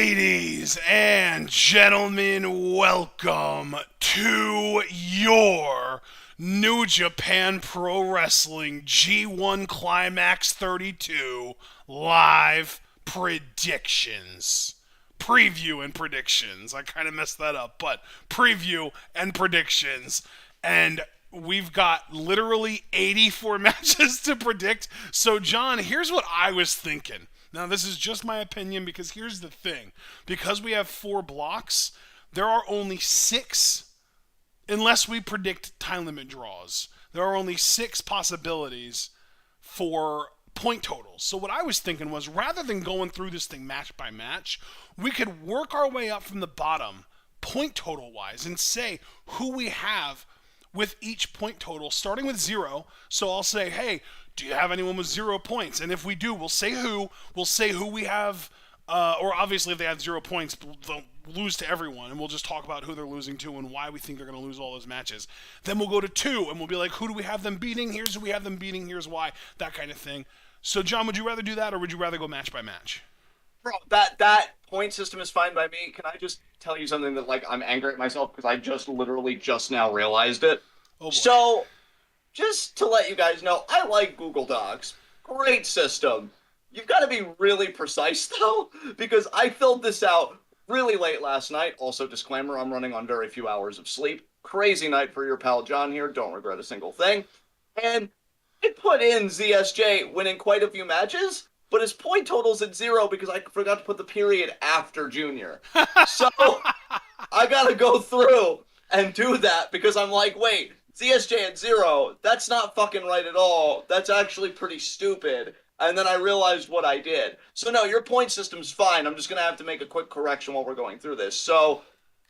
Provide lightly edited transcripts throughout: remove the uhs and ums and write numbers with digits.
Ladies and gentlemen, welcome to your New Japan Pro Wrestling G1 Climax 32 live predictions. Preview and predictions. I kind of messed that up, but preview and predictions. And we've got literally 84 matches to predict. So, John, here's what I was thinking. Now, this is just my opinion because here's the thing. Because we have 4 blocks, there are only 6, unless we predict time limit draws, there are only 6 possibilities for point totals. So what I was thinking was, rather than going through this thing match by match, we could work our way up from the bottom, point total wise, and say who we have with each point total, starting with 0. So I'll say, hey, do you have anyone with 0 points? And if we do, we'll say who. We'll say who we have, or obviously if they have 0 points, they'll lose to everyone, and we'll just talk about who they're losing to and why we think they're going to lose all those matches. Then we'll go to 2, and we'll be like, who do we have them beating? Here's who we have them beating. Here's why. That kind of thing. So, John, would you rather do that, or would you rather go match by match? Bro, that point system is fine by me. Can I just tell you something that, like, I'm angry at myself because I just literally just now realized it? Oh, boy. So, just to let you guys know, I like Google Docs. Great system. You've got to be really precise, though, because I filled this out really late last night. Also, disclaimer, I'm running on very few hours of sleep. Crazy night for your pal John here. Don't regret a single thing. And I put in ZSJ winning quite a few matches, but his point total's at 0 because I forgot to put the period after Junior. So I gotta go through and do that because I'm like, wait, ZSJ at 0, that's not fucking right at all. That's actually pretty stupid. And then I realized what I did. So no, your point system's fine. I'm just gonna have to make a quick correction while we're going through this. So,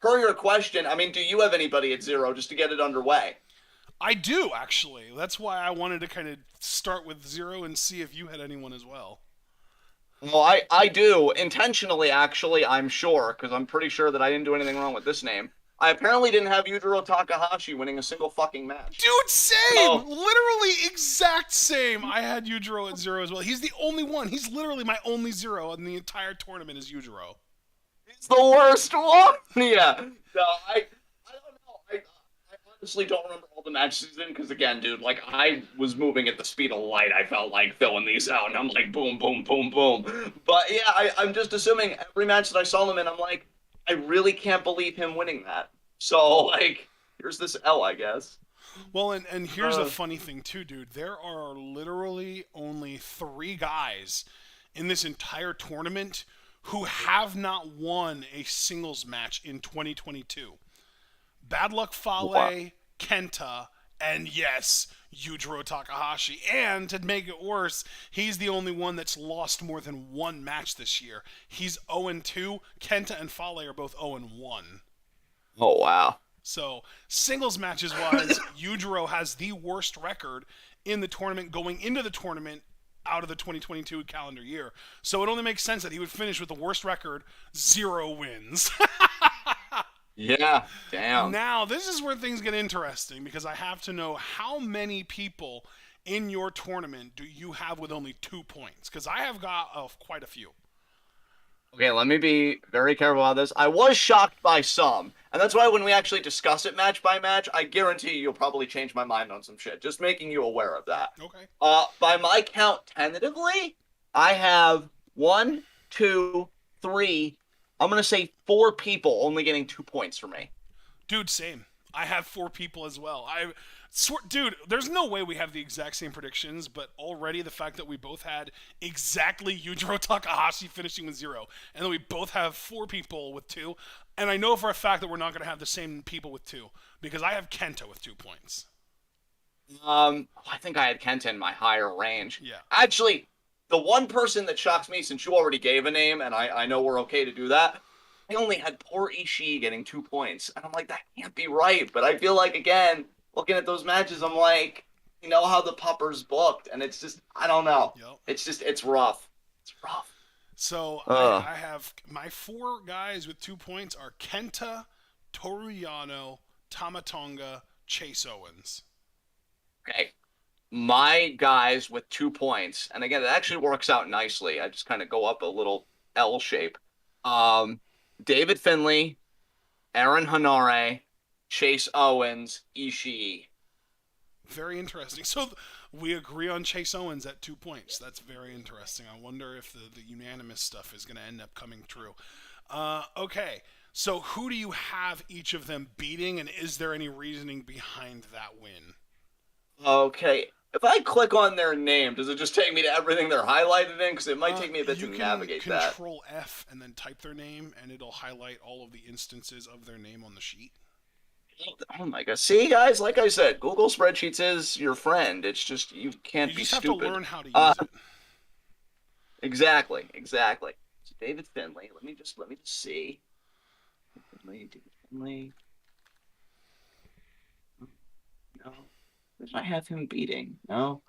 per your question, I mean, do you have anybody at 0 just to get it underway? I do, actually. That's why I wanted to kind of start with 0 and see if you had anyone as well. Well, I do. Intentionally, actually, I'm sure, because I'm pretty sure that I didn't do anything wrong with this name. I apparently didn't have Yujiro Takahashi winning a single fucking match. Dude, same! So, Literally exact same. I had Yujiro at 0 as well. He's the only one. He's literally my only 0 in the entire tournament is Yujiro. he's the worst one! Yeah. No, I don't know. I honestly don't remember all the matches he's in, because again, dude, like, I was moving at the speed of light, I felt like, filling these out, and I'm like, boom, boom, boom, boom. But yeah, I'm just assuming every match that I saw him in, I'm like, I really can't believe him winning that. So, like, here's this L, I guess. Well, and here's a Uh, funny thing, too, dude. There are literally only 3 guys in this entire tournament who have not won a singles match in 2022. Bad Luck wow. Fale, Kenta, and yes, Yujiro Takahashi. And to make it worse, he's the only one that's lost more than 1 match this year. He's 0-2. Kenta and Fale are both 0-1. Oh, wow. So, singles matches wise, Yujiro has the worst record in the tournament going into the tournament out of the 2022 calendar year. So, it only makes sense that he would finish with the worst record, 0 wins. Yeah, damn. Now, this is where things get interesting because I have to know how many people in your tournament do you have with only 2 points? Because I have got quite a few. Okay, let me be very careful about this. I was shocked by some, and that's why when we actually discuss it match by match, I guarantee you'll probably change my mind on some shit. Just making you aware of that. Okay. By my count, tentatively, I have one, two, three. I'm gonna say 4 people only getting 2 points for me. Dude, same. I have 4 people as well. I swear, dude, there's no way we have the exact same predictions, but already the fact that we both had exactly Yujiro Takahashi finishing with 0, and then we both have 4 people with 2, and I know for a fact that we're not going to have the same people with 2, because I have Kenta with 2 points. I think I had Kenta in my higher range. Yeah. Actually, the one person that shocks me, since you already gave a name, and I know we're okay to do that, I only had poor Ishii getting 2 points. And I'm like, that can't be right. But I feel like, again, looking at those matches, I'm like, you know how the pupper's booked. And it's just, I don't know. Yep. It's just, it's rough. It's rough. So Uh, I have my 4 guys with 2 points are Kenta, Toru Yano, Tamatonga, Chase Owens. okay. My guys with 2 points, and again, it actually works out nicely. I just kind of go up a little L shape. Um, David Finlay, Aaron Hanare, Chase Owens, Ishii. Very interesting. So we agree on Chase Owens at 2 points. That's very interesting. I wonder if the unanimous stuff is going to end up coming true. Okay. So who do you have each of them beating, and is there any reasoning behind that win? Okay. If I click on their name, does it just take me to everything they're highlighted in? Because it might take me a bit to You can navigate that. control F and then type their name, and it'll highlight all of the instances of their name on the sheet. Oh my God. See, guys, like I said, Google Spreadsheets is your friend. It's just, you You can't be just have to stupid. learn how to Uh, use it. exactly, exactly. So David Finlay, let me just see. David Finlay. No. Who did I have him beating? No,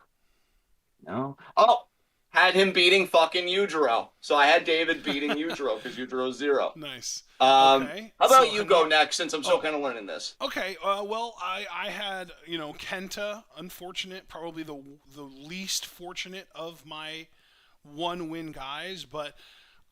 no. Oh, had him beating fucking Yujiro. So I had David beating Yujiro because Yujiro's zero. Nice. Um, Okay. how So about you go Hanar. next since I'm still Oh, kind of learning this? okay. Well, I had Kenta, unfortunate, probably the least fortunate of my one win guys, but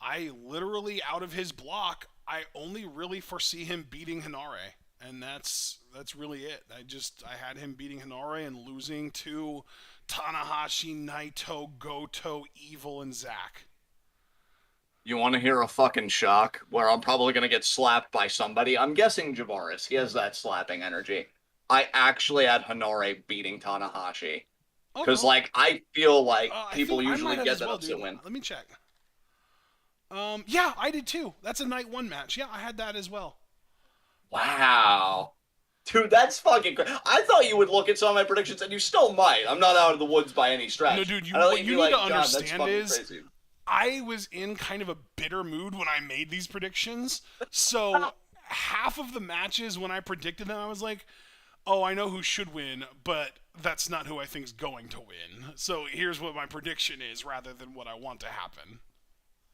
I literally out of his block, I only really foresee him beating Hinare, and that's really it. I had him beating Hinare and losing to Tanahashi, Naito, Goto, Evil, and Zack. You want to hear a fucking shock where I'm probably going to get slapped by somebody? I'm guessing Javaris. He has that slapping energy. I actually had Hanare beating Tanahashi. Oh, Because, oh, like, I feel like I people think I usually might have get as that well, upset dude. win. Let me check. Yeah, I did too. That's a night one match. Yeah, I had that as well. Wow. Dude, that's fucking crazy. I thought you would look at some of my predictions, and you still might. I'm not out of the woods by any No, stretch. dude, I don't what think you'd you be need to like, God, that's understand fucking is crazy. I was in kind of a bitter mood when I made these predictions. So half of the matches when I predicted them, I was like, "Oh, I know who should win, but that's not who I think's going to win." So here's what my prediction is, rather than what I want to happen.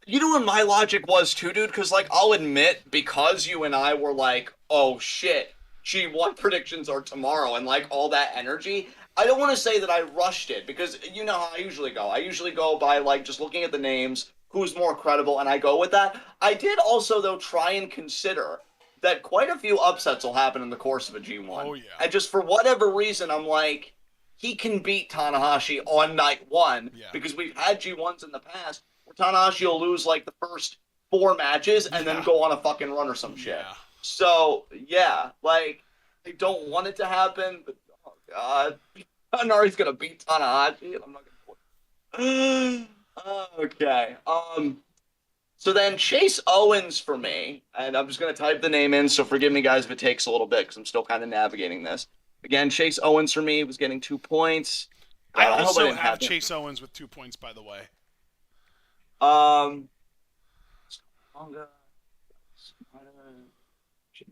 You know what my logic was too, dude? Because, like, I'll admit, because you and I were like, oh shit, G1 predictions are tomorrow, and like all that energy, I don't want to say that I rushed it because you know how I usually go. I usually go by like just looking at the names, who's more credible, and I go with that. I did also, though, try and consider that quite a few upsets will happen in the course of a G1. Oh yeah, And just for whatever reason, I'm like, he can beat Tanahashi on night one yeah, because we've had G1s in the past where Tanahashi will lose like the first four matches and then yeah, go on a fucking run or some shit. yeah. So yeah, like I don't want it to happen, but oh god, Nari's gonna beat Tanahashi, and I'm not gonna. Okay. So then Chase Owens for me, and I'm just gonna type the name in. So forgive me, guys, if it takes a little bit because I'm still kind of navigating this. Again, Chase Owens for me was getting 2 points. I God, I hope I also didn't have have him. Chase Owens with 2 points, by the way. Um,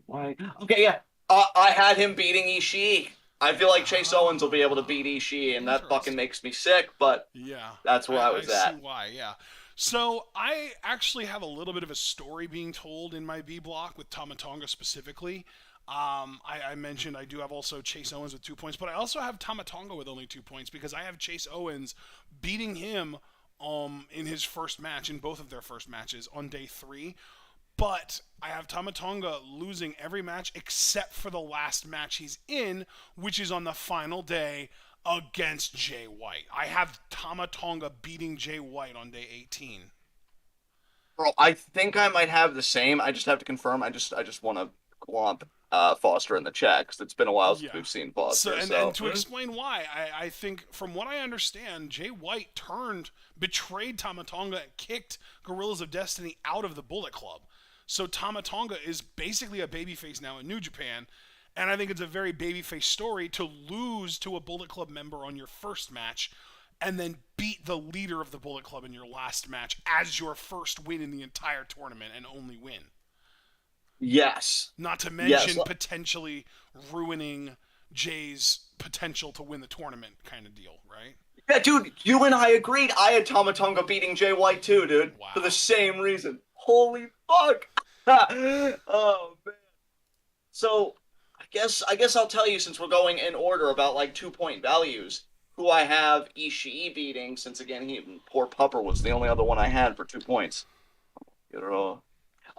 why? Okay, yeah. I had him beating Ishii. I feel like Chase Owens will be able to beat Ah, Ishii, and that fucking interesting. makes me sick, but Yeah, that's where I I was see at. why. Yeah. So I actually have a little bit of a story being told in my B block with Tamatonga specifically. I mentioned I do have also Chase Owens with 2 points, but I also have Tamatonga with only 2 points because I have Chase Owens beating him in his first match, in both of their first matches on day three. But I have Tamatonga losing every match except for the last match he's in, which is on the final day against Jay White. I have Tamatonga beating Jay White on day 18. Bro, I think I might have the same. I just have to confirm. I just want to glomp Foster in the chat because it's been a while since Yeah. we've seen So Foster. and So to explain why, I think from what I understand, Jay White betrayed Tamatonga, and kicked Gorillas of Destiny out of the Bullet Club. So Tamatonga is basically a babyface now in New Japan, and I think it's a very babyface story to lose to a Bullet Club member on your first match, and then beat the leader of the Bullet Club in your last match as your first win in the entire tournament and only win. yes, Not to yes, mention potentially ruining Jay's potential to win the tournament kind of deal, right? yeah, dude. You and I agreed. I had Tomatonga beating Jay White too, dude, for the Wow. same reason. Holy fuck! Oh man. So I guess I'll tell you since we're going in order about like 2 point values. Who I have Ishii beating, since again he poor Pupper was the only other one I had for 2 points. Hiro.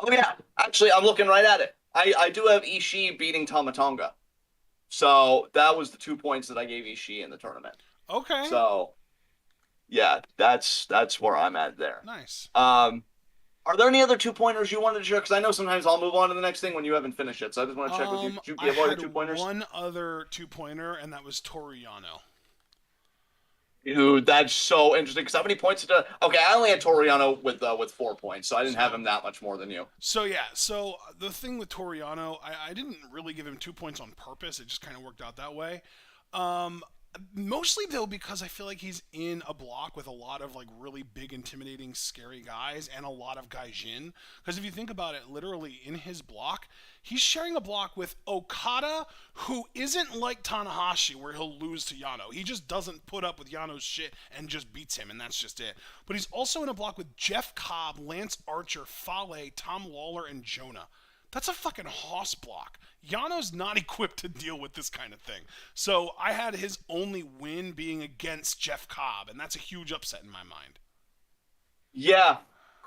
Oh yeah, actually, I'm looking right at it. I do have Ishii beating Tamatonga. So that was the 2 points that I gave Ishii in the tournament. Okay, So yeah, that's where I'm at there. nice. Um, are there any other 2 pointers you wanted to share? Because I know sometimes I'll move on to the next thing when you haven't finished it. So I just want to check with you. Did you I give all your had 2 pointers? one other 2 pointer, and that was Toriano. Dude, that's so interesting. Because how many points did I? Okay, I only had Toriano with 4 points, so I didn't have So him that much more than you. So yeah, so the thing with Toriano, I didn't really give him 2 points on purpose. It just kind of worked out that way. Um, Mostly though because I feel like he's in a block with a lot of like really big, intimidating, scary guys and a lot of gaijin. Because if you think about it, literally in his block, he's sharing a block with Okada, who isn't like Tanahashi, where he'll lose to Yano. He just doesn't put up with Yano's shit and just beats him, and that's just it. But he's also in a block with Jeff Cobb, Lance Archer, Fale, Tom Lawler, and Jonah. That's a fucking hoss block. Yano's not equipped to deal with this kind of thing. So I had his only win being against Jeff Cobb, and that's a huge upset in my mind. Yeah.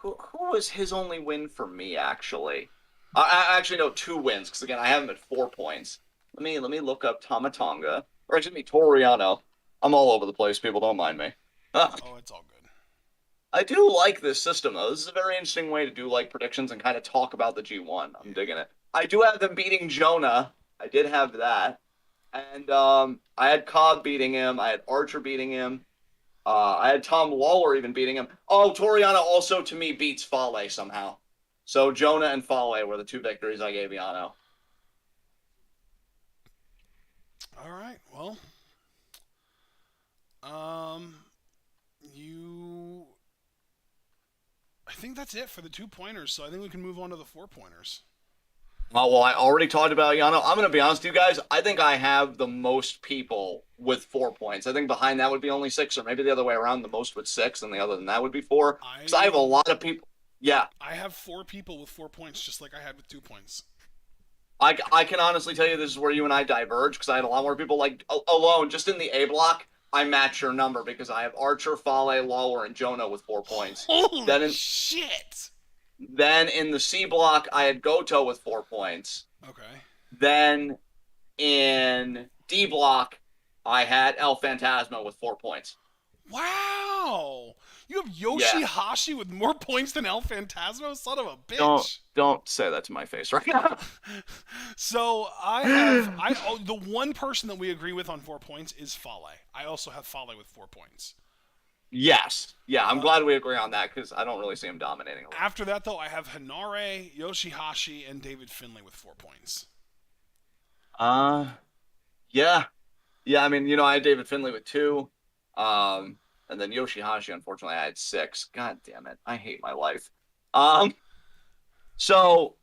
Who was his only win for me, actually? I actually know 2 wins, because again, I have him at 4 points. Let me look up Tamatonga. Or excuse me, Toriano. I'm all over the place, people don't mind me. Oh, it's all good. I do like this system though. This is a very interesting way to do like predictions and kind of talk about the G1. I'm digging it. I do have them beating Jonah. I did have that. And I had Cobb beating him. I had Archer beating him. I had Tom Lawler even beating him. Oh, Toriano also to me beats Fale somehow. So Jonah and Fale were the 2 victories I gave Yano. All right. Well, um, you. I think that's it for the 2 pointers. So I think we can move on to the 4 pointers. Well, I already talked about Yano. I'm going to be honest with you guys. I think I have the most people with 4 points. I think behind that would be only six, or maybe the other way around, the most with six, and the other than that would be four. Because I have a I lot of people. Yeah, I have 4 people with 4 points, just like I had with 2 points. I can honestly tell you this is where you and I diverge because I had a lot more people like alone just in the A block. I match your number because I have Archer, Fale, Lawler, and Jonah with 4 points. Holy Then in shit! then in the C block, I had Goto with 4 points. Okay. Then in D block, I had El Phantasma with 4 points. Wow! You have Yeah, Yoshihashi with more points than El Phantasmo? Son of a don't bitch. don't say that to my face right now. So the one person that we agree with on 4 points is Fale. I also have Fale with 4 points. Yes, yeah, I'm Uh, glad we agree on that because I don't really see him dominating around. After that, though, I have Hinare, Yoshihashi, and David Finlay with 4 points. Uh, yeah, yeah. I mean, I had David Finlay with two, um, and then Yoshihashi. Unfortunately, I had six. God damn it, I hate my life. Um, so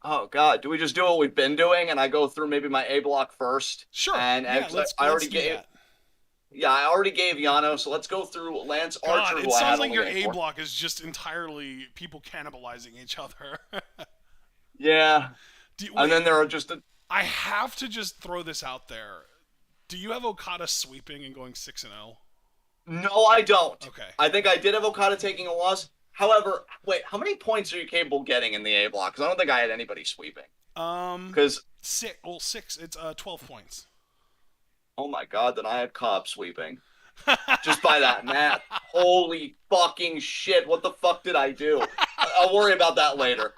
oh God, do we just do what we've been doing and I go through maybe my A block first? Sure. And Yeah, 'cause let's I let's already do gave, that. yeah, I already gave Yano. So let's go through Lance God, Archer, it who I sounds had like only your getting A four. block is just entirely people cannibalizing each other. Yeah, and Wait, then there are just I have to just throw this out there. Do you have Okada sweeping and going 6-0? no, I don't. Okay. I think I did have Okada taking a loss. However, wait, how many points are you capable of getting in the A block? Because I don't think I had anybody sweeping. Um, Because six. Well, six. It's 12 points. oh my God, then I had Cobb sweeping. Just by that math. Holy fucking shit. What the fuck did I do? I'll worry about that later.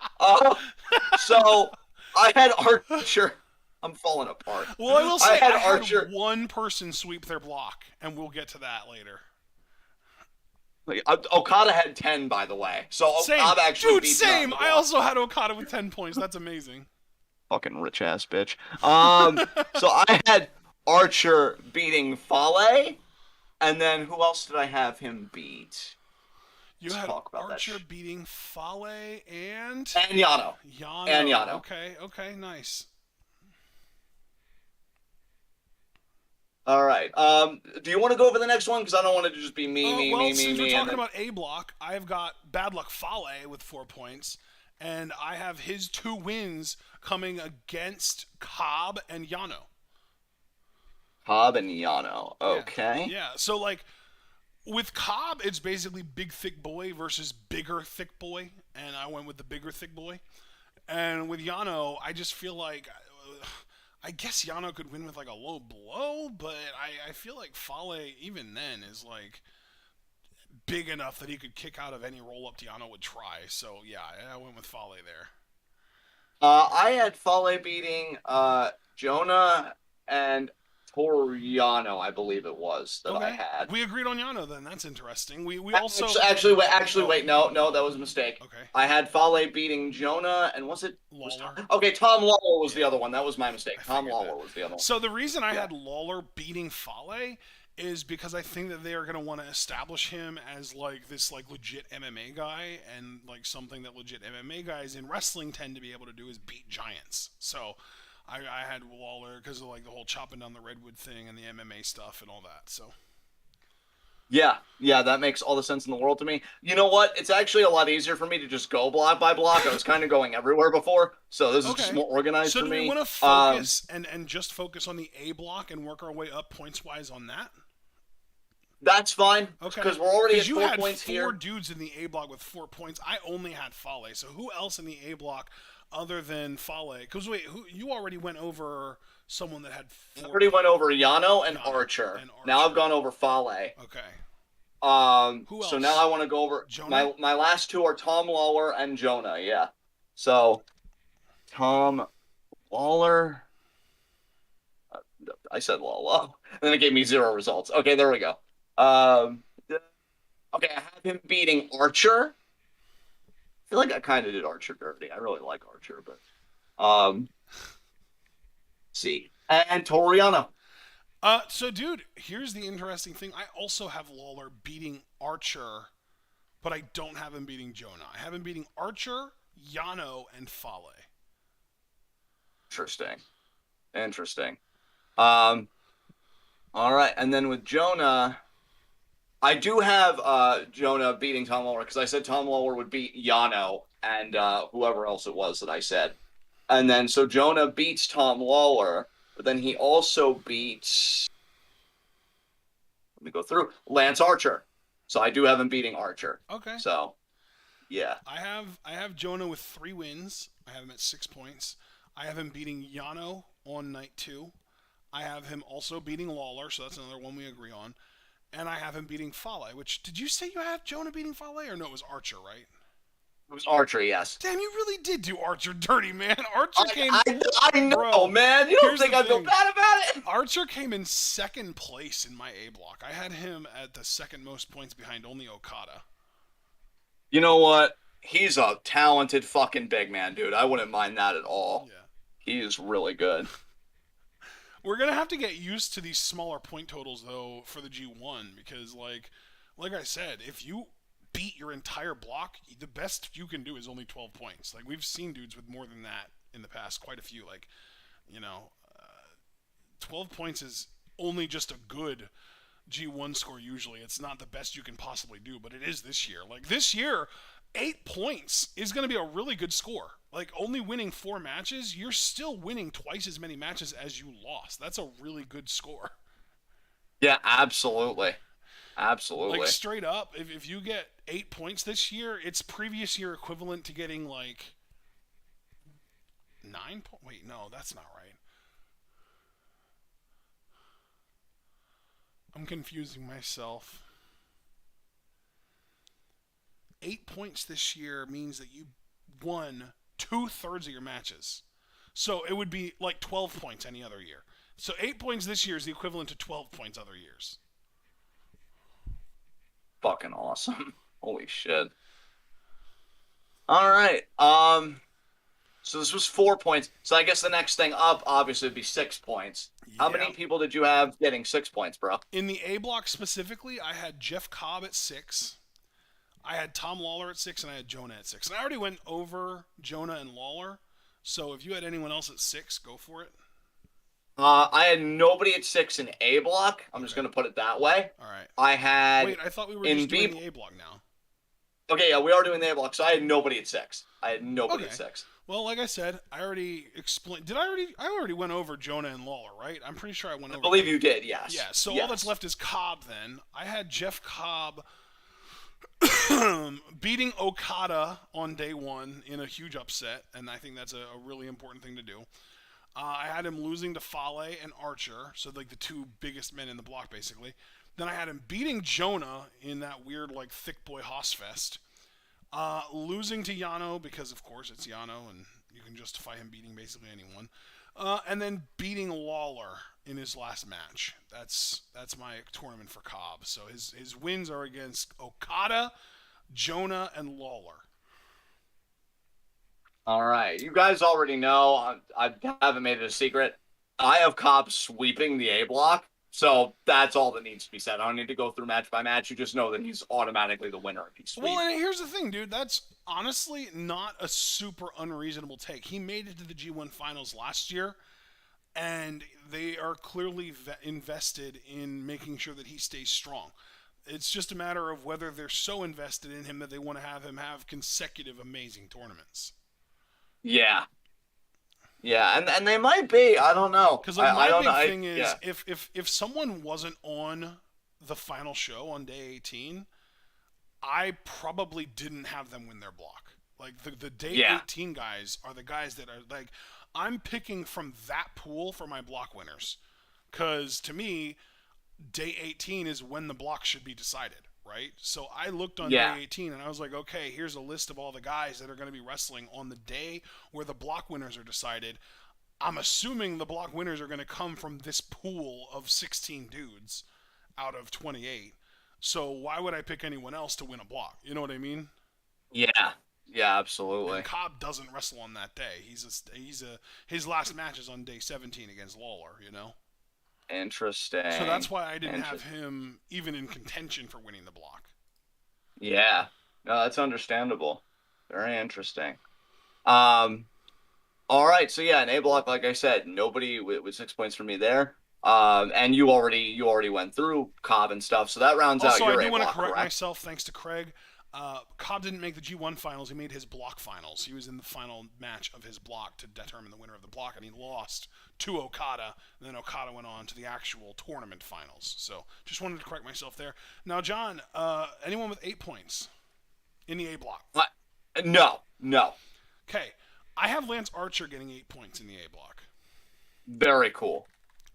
So I had Archer. I'm falling apart. Well, I will I say had I had Archer. one person sweep their block, and we'll get to that later. Okada had 10, by the way. So Same, Cobb actually dude. beats him out in Same. the I block. also had Okada with 10 points. That's amazing. Fucking rich ass bitch. So I had Archer beating Fale, and then who else did I have him beat? You Let's had talk about that. Archer beating Fale and And Yano. And Yano. Yano. Okay. Okay. Nice. All right. Do you want to go over the next one? Because I don't want it to just be me, me, Well, me, me, since we're me, and talking then about A block, I've got Bad Luck Fale with 4 points, and I have his 2 wins coming against Cobb and Yano. Cobb and Yano. Yeah. Okay. Yeah. So like with Cobb, it's basically big thick boy versus bigger thick boy. and I went with the bigger, thick boy. And with Yano, I just feel like, I guess Yano could win with like a low blow, but I feel like Fale, even then, is like big enough that he could kick out of any roll up Yano would try. So yeah, I went with Fale there. I had Fale beating Jonah and Toriano, I believe it was that I Okay, had. we agreed on Yano then. That's interesting. We also Actually, oh, wait, no, that was a mistake. okay, I had Fale beating Jonah, and was Lawler. Okay, Tom Lawler was the Yeah, other one. That was my I mistake. Tom figured Lawler that. was the other one. So the reason I Yeah, had Lawler beating Fale is because I think that they are going to want to establish him as like this like legit MMA guy, and like something that legit MMA guys in wrestling tend to be able to do is beat giants. So I had Lawler because of like the whole chopping down the redwood thing and the MMA stuff and all that. So yeah, that makes all the sense in the world to me. You know what? It's actually a lot easier for me to just go block by block. I was kind of going everywhere before, so this is just okay. more organized So for do we me. want to focus and just focus on the A block and work our way up points wise on that? That's fine Okay. because we're already at Because you four had points four here. dudes in the A block with 4 points. I only had Fale. So who else in the A block other than Fale? Because wait, who you already went over someone that had I four. already went over Yano and Yano Archer. and Now I've Archer. gone over Fale. Okay. Who So now I else? want to go over Jonah. my last two are Tom Lawler and Jonah. Yeah. So Tom Lawler. I said Lawler. And then it gave me zero results. Okay, there we go. Um, okay, I have him beating Archer. I feel like I kind of did Archer dirty. I really like Archer, but see. And Toriano. So dude, here's the interesting thing. I also have Lawler beating Archer, but I don't have him beating Jonah. I have him beating Archer, Yano, and Fale. Interesting. Interesting. Um, all right, and then with Jonah, I do have Jonah beating Tom Lawler because I said Tom Lawler would beat Yano and whoever else it was that I said. And then so Jonah beats Tom Lawler, but then he also beats, let me go through, Lance Archer. So I do have him beating Archer. Okay. So yeah. I have Jonah with 3 wins. I have him at 6 points. I have him beating Yano on night 2. I have him also beating Lawler, so that's another one we agree on. And I have him beating Fale. Which did you say you had Jonah beating Fale, or no? It was Archer, right? It was Archer, yes. Damn, you really did do Archer dirty, man. Archer came, I know, bro. man. You don't Here's think the I feel thing. bad about it? Archer came in second place in my A block. I had him at the second most points behind only Okada. You know what? He's a talented fucking big man, dude. I wouldn't mind that at all. Yeah. He is really good. We're gonna have to get used to these smaller point totals though for the G1 because like I said, if you beat your entire block, the best you can do is only 12 points. Like we've seen dudes with more than that in the past, quite a few. Like, you know, 12 points is only just a good G1 score usually. It's not the best you can possibly do, but it is this year. Like this year, 8 points is going to be a really good score. Like only winning 4 matches, you're still winning twice as many matches as you lost. That's a really good score. Yeah, absolutely. Absolutely. Like straight up, if you get 8 points this year, it's previous year equivalent to getting like 9 points. Wait, no, that's not right. I'm confusing myself. 8 points this year means that you won 2/3 of your matches. So it would be like 12 points any other year. So 8 points this year is the equivalent to 12 points other years. Fucking awesome. Holy shit. All right. So this was 4 points. So I guess the next thing up obviously would be 6 points. How Yeah. many people did you have getting 6 points, bro? In the A block specifically, I had Jeff Cobb at 6. I had Tom Lawler at 6, and I had Jonah at 6. And I already went over Jonah and Lawler. So if you had anyone else at 6, go for it. I had nobody at 6 in A block. I'm just gonna put it that way. All right. I had Wait, I thought we were in just doing B. the A block now. Okay, yeah, we are doing the A block, so I had nobody at 6. I had nobody Okay. at 6. Well, like I said, I already explained. Did I already? I already went over Jonah and Lawler, right? I'm pretty sure I went I over. believe you did, yes. Yeah. So yes. all that's left is Cobb. Then I had Jeff Cobb beating Okada on day one in a huge upset, and I think that's a really important thing to do. I had him losing to Fale and Archer, so like the two biggest men in the block, basically. Then I had him beating Jonah in that weird like thick boy Haas fest. Losing to Yano because of course it's Yano, and you can justify him beating basically anyone. And then beating Lawler in his last match. That's my tournament for Cobb. So his wins are against Okada, Jonah, and Lawler. All right. You guys already know, I haven't made it a secret. I have Cobb sweeping the A block. So that's all that needs to be said. I don't need to go through match by match. You just know that he's automatically the winner if he sweeps. Well, and here's the thing, dude. That's honestly not a super unreasonable take. He made it to the G1 finals last year, and they are clearly invested in making sure that he stays strong. It's just a matter of whether they're so invested in him that they want to have him have consecutive amazing tournaments. Yeah. Yeah, and they might be. I don't know. Because like my I don't big know. thing is Yeah. if someone wasn't on the final show on day 18, I probably didn't have them win their block. Like the day Yeah. 18 guys are the guys that are like I'm picking from that pool for my block winners. Cuz to me day 18 is when the block should be decided, right? So I looked on Yeah. day 18 and I was like, okay, here's a list of all the guys that are going to be wrestling on the day where the block winners are decided. I'm assuming the block winners are going to come from this pool of 16 dudes out of 28. So why would I pick anyone else to win a block? You know what I mean? Yeah. Yeah, And absolutely. Cobb doesn't wrestle on that day. His last match is on day 17 against Lawler, you know? So that's Interesting. why I didn't have Interesting. him even in contention for winning the block. Yeah. No, that's understandable. Very interesting. Um, all right. So yeah, an A block, like I said, nobody with 6 points for me there. And you already went through Cobb and stuff, so that rounds out Also, I your do A want to block, correct correct? myself. Thanks to Craig, Cobb didn't make the G1 finals. He made his block finals. He was in the final match of his block to determine the winner of the block, and he lost to Okada. And then Okada went on to the actual tournament finals. So just wanted to correct myself there. Now, John, anyone with 8 points in the A block? Uh, No, no. Okay, I have Lance Archer getting 8 points in the A block. Very cool.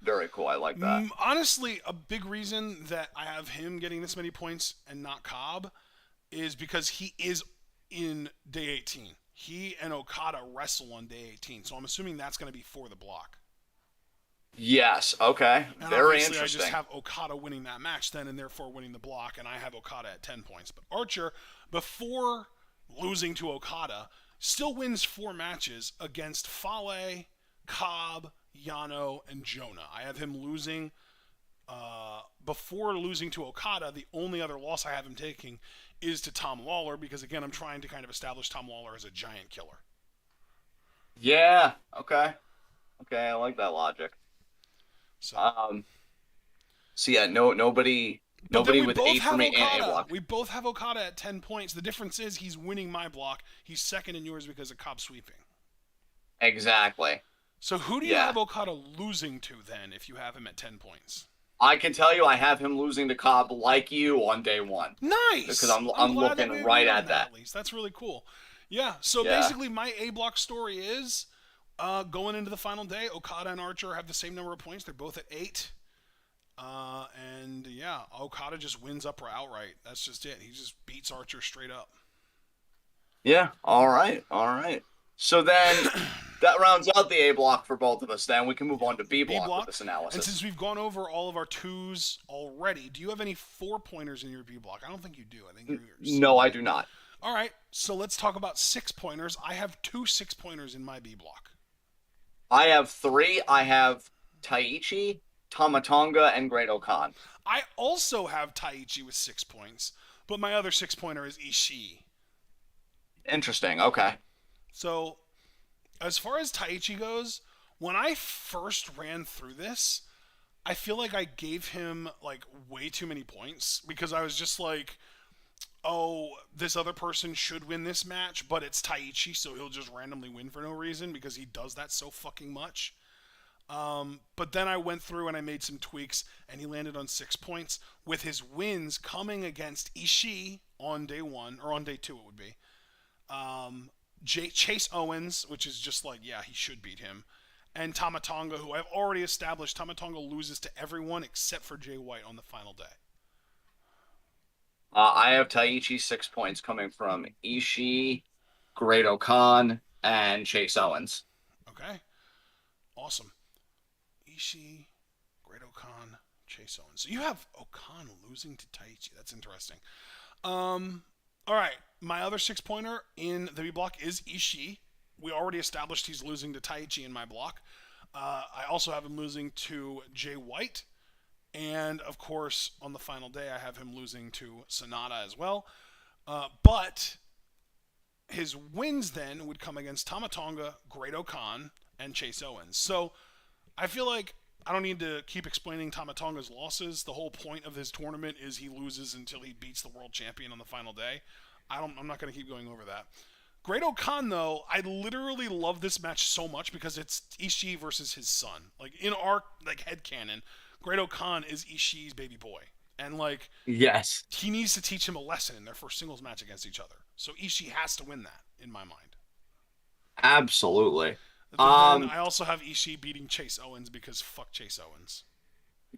Very cool. I like that. Honestly, a big reason that I have him getting this many points and not Cobb is because he is in day 18. He and Okada wrestle on day 18, so I'm assuming that's going to be for the block. Yes. Okay. And Very obviously, I just interesting. have Okada winning that match then, and therefore winning the block, and I have Okada at 10 points. But Archer, before losing to Okada, still wins 4 matches against Fale, Cobb, Yano, and Jonah. I have him losing before losing to Okada. The only other loss I have him taking is to Tom Lawler because again I'm trying to kind of establish Tom Lawler as a giant killer. Yeah. Okay. Okay. I like that logic. So, Um. So yeah, no, nobody, but then nobody we with both eight for have me and A Okada. block. We both have Okada at 10 points. The difference is he's winning my block. He's second in yours because of Cobb sweeping. Exactly. So who do you Yeah. have Okada losing to then if you have him at 10 points? I can tell you, I have him losing to Cobb like you on day one because Nice. I'm I'm glad that looking we right agree on at that that. at least. That's really cool. Yeah. So Yeah. basically, my A block story is going into the final day. Okada and Archer have the same number of points. They're both at 8. And yeah, Okada just wins up or outright. That's just it. He just beats Archer straight up. Yeah. All right. All right. So then that rounds out the A block for both of us. Then we can move Yeah. on to B B block with block. this And analysis. since we've gone over all of our 2s already, do you have any 4 pointers in your B block? I don't think you do. I think you're No, I single. do not. All right. So let's talk about 6 pointers. I have 2 6 pointers in my B block. I have three. I have Taichi, Tamatonga, and Great Okan. I also have Taichi with 6 points, but my other 6 pointer is Ishii. Interesting. Okay. So, as far as Taichi goes, when I first ran through this, I feel like I gave him like way too many points because I was just like, oh, this other person should win this match, but it's Taichi, so he'll just randomly win for no reason because he does that so fucking much. But then I went through and I made some tweaks, and he landed on 6 points with his wins coming against Ishii on day one, or on day two it would be. Chase Owens, which is just like, yeah, he should beat him. And Tama Tonga, who I've already established, Tama Tonga loses to everyone except for Jay White on the final day. I have Taichi 6 points coming from Ishii, Great-O-Khan, and Chase Owens. Okay, awesome. Ishii, Great Okan, Chase Owens. So you have Okan losing to Taichi. That's interesting. All right, my other 6 pointer in the B block is Ishii. We already established he's losing to Taichi in my block. I also have him losing to Jay White. And, of course, on the final day, I have him losing to Sonata as well. But his wins then would come against Tama Tonga, Great-O-Khan, and Chase Owens. So I feel like I don't need to keep explaining Tama Tonga's losses. The whole point of his tournament is he loses until he beats the world champion on the final day. I'm not going to keep going over that. Great-O-Khan, though, I literally love this match so much because it's Ishii versus his son. Like, in our headcanon, Great-O-Khan is Ishii's baby boy. And, like, Yes. he needs to teach him a lesson in their first singles match against each other. So Ishii has to win that, in my mind. Absolutely. But then I also have Ishii beating Chase Owens because fuck Chase Owens.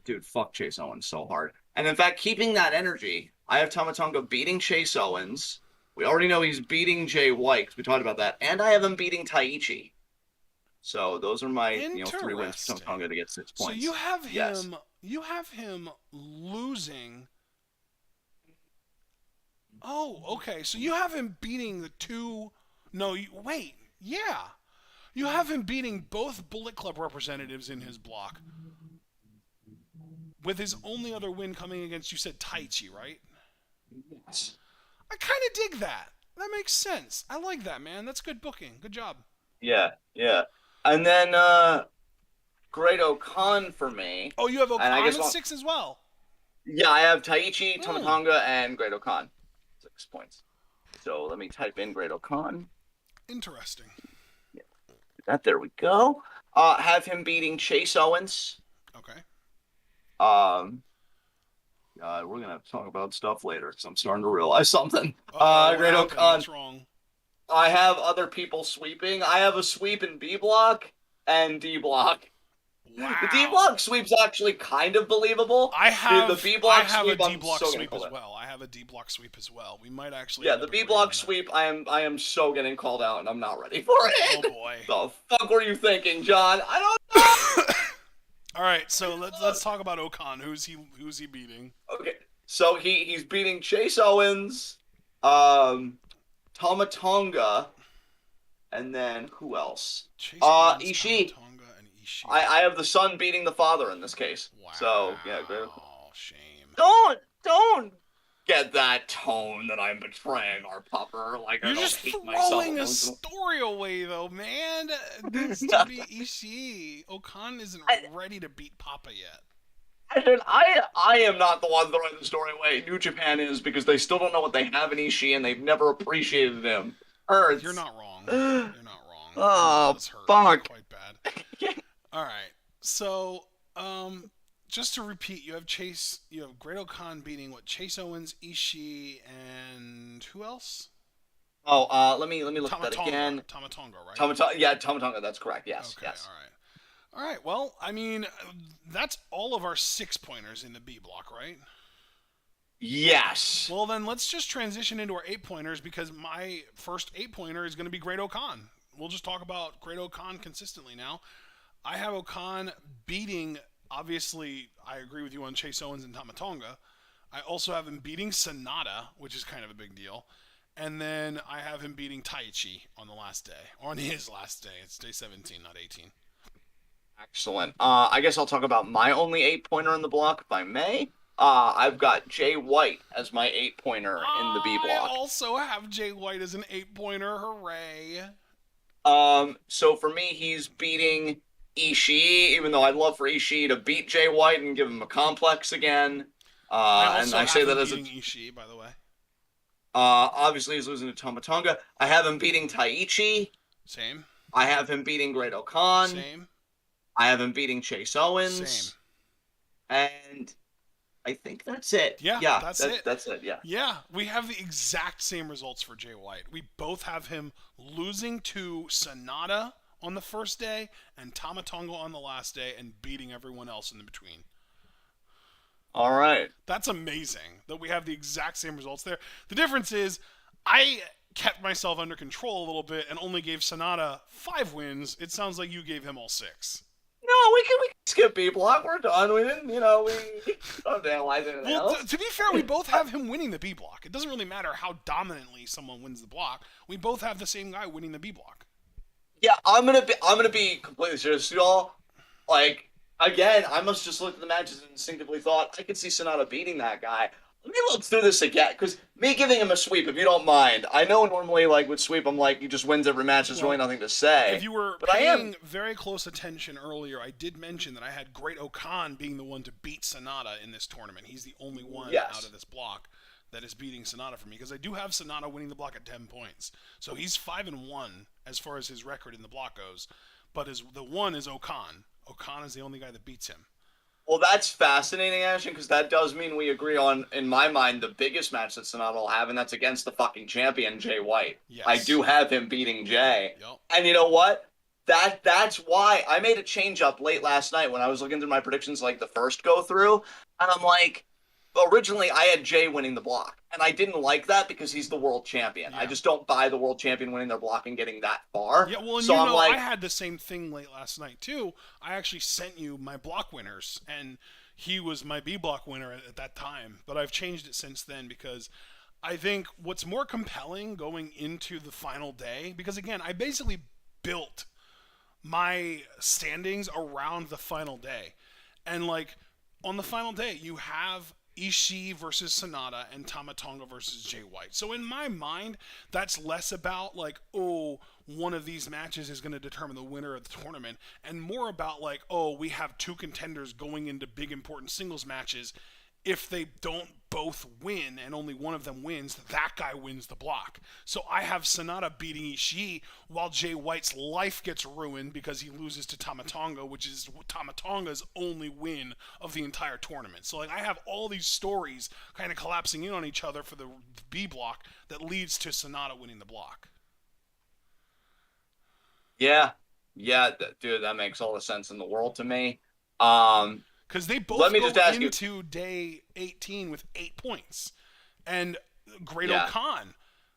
Dude, fuck Chase Owens so hard. And in fact, keeping that energy, I have Tama Tonga beating Chase Owens. We already know he's beating Jay White because we talked about that. And I have him beating Taichi. So those are my 3 wins for Tama Tonga to get 6 points. So you have him losing. Oh, okay. So you have him beating the two. No, wait. Yeah. You have him beating both Bullet Club representatives in his block. With his only other win coming against, you said Taichi, right? Yes. I kind of dig that. That makes sense. I like that, man. That's good booking. Good job. Yeah, yeah. And then Great-O-Khan for me. Oh, you have Okan at 6 as well. Yeah, I have Taichi, Tama Tonga, and Great-O-Khan. 6 points. So let me type in Great-O-Khan. Interesting. Yeah. There we go. Have him beating Chase Owens. Okay. God, we're gonna have to talk about stuff later because I'm starting to realize something. Great-O-Khan. What's wrong? I have other people sweeping. I have a sweep in B block and D block. Wow. The D block sweep's actually kind of believable. I have the B block a D block sweep as well. I have a D block sweep as well. We might actually. Yeah, the B block sweep. I am so getting called out, and I'm not ready for it. Oh boy. The fuck were you thinking, John? I don't know. All right, so let's talk about Okan. Who's he beating? Okay, so he's beating Chase Owens, Tama Tonga, and then who else? Owens, Ishii. Tama Tonga and Ishii. I have the son beating the father in this case. Wow. So yeah, great. Shame. Don't get that tone that I'm betraying our pupper. Like you're I don't just hate throwing myself. a story away, though, man. This to be Ishii. Okan isn't ready to beat Papa yet. I am not the one throwing the story away. New Japan is because they still don't know what they have in Ishii and they've never appreciated him. Hurts. You're not wrong. You're not wrong. Oh, hurt fuck. Quite bad. All right. So, just to repeat, you have Great-O-Khan beating Chase Owens, Ishii, and who else? Oh, let me look at that again. Tama Tonga, right? Tama Tonga, that's correct. Yes. Okay, yes. All right. Well, I mean, that's all of our 6 pointers in the B block, right? Yes. Well, then let's just transition into our 8 pointers because my first 8 pointer is going to be Great-O-Khan. We'll just talk about Great-O-Khan consistently now. I have Okan beating, obviously, I agree with you on Chase Owens and Tama Tonga. I also have him beating Sonata, which is kind of a big deal. And then I have him beating Taichi on the last day. On his last day. It's day 17, not 18. Excellent. I guess I'll talk about my only 8-pointer in the block, if I may. I've got Jay White as my 8-pointer in the B block. I also have Jay White as an 8-pointer. Hooray. So for me, he's beating Ishii, even though I'd love for Ishii to beat Jay White and give him a complex again. And I say that as beating Ishii, by the way. Obviously he's losing to Tama Tonga. I have him beating Taichi. Same. I have him beating Great-O-Khan. Same. I have him beating Chase Owens. Same. And I think that's it. Yeah, Yeah, that's that it. that's it. Yeah. Yeah, we have the exact same results for Jay White. We both have him losing to Sonata on the first day and Tamatonga on the last day and beating everyone else in the between. All right. That's amazing that we have the exact same results there. The difference is I kept myself under control a little bit and only gave Sonata 5 wins. It sounds like you gave him all 6. No, we can skip B block. We're done. We didn't, we don't analyze anything Well, else. to be fair, we both have him winning the B block. It doesn't really matter how dominantly someone wins the block. We both have the same guy winning the B block. Yeah, I'm gonna be completely serious, y'all. Like again, I must just look at the matches and instinctively thought I could see Sonata beating that guy. Let me look through this again, because me giving him a sweep, if you don't mind. I know normally like with sweep, I'm like he just wins every match. There's really Well, nothing to say. if you were But I am. paying very close attention earlier, I did mention that I had Great Okan being the one to beat Sonata in this tournament. He's the only one out Yes. of this block that is beating Sonata for me because I do have Sonata winning the block at 10 points. So he's 5-1 as far as his record in the block goes. But the one is Okan. Okan is the only guy that beats him. Well, that's fascinating, Ashton, because that does mean we agree on, in my mind, the biggest match that Sonata will have, and that's against the fucking champion, Jay White. I Yes. do have him beating Jay. Yep. And you know what? That's why I made a change up late last night when I was looking through my predictions like the first go through, and I'm like, originally I had Jay winning the block, and I didn't like that because he's the world champion. I Yeah. just don't buy the world champion winning their block and getting that far. Yeah, well, and So you I'm know, I like, had the same thing late last night too. I actually sent you my block winners, and he was my B block winner at that time. But I've changed it since then because I think what's more compelling going into the final day, because again, I basically built my standings around the final day. And like on the final day, you have Ishii versus Sonata and Tamatonga versus Jay White. So in my mind, that's less about like, oh, one of these matches is going to determine the winner of the tournament, and more about like, oh, we have two contenders going into big important singles matches. If they don't both win and only one of them wins, that guy wins the block. So I have Sonata beating Ishii while Jay White's life gets ruined because he loses to Tamatonga, which is Tamatonga's only win of the entire tournament. So like I have all these stories kind of collapsing in on each other for the B block that leads to Sonata winning the block. yeah, yeah, dude, that makes all the sense in the world to me. Um, Because they Let both me go just ask you. into day 18 with 8 points. And Great Yeah. Okan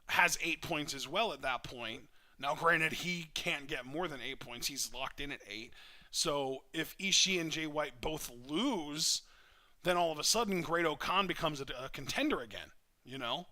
has 8 points as well at that point. Now, granted, he can't get more than 8 points. He's locked in at 8. So if Ishii and Jay White both lose, then all of a sudden Great Okan becomes a contender again, you know?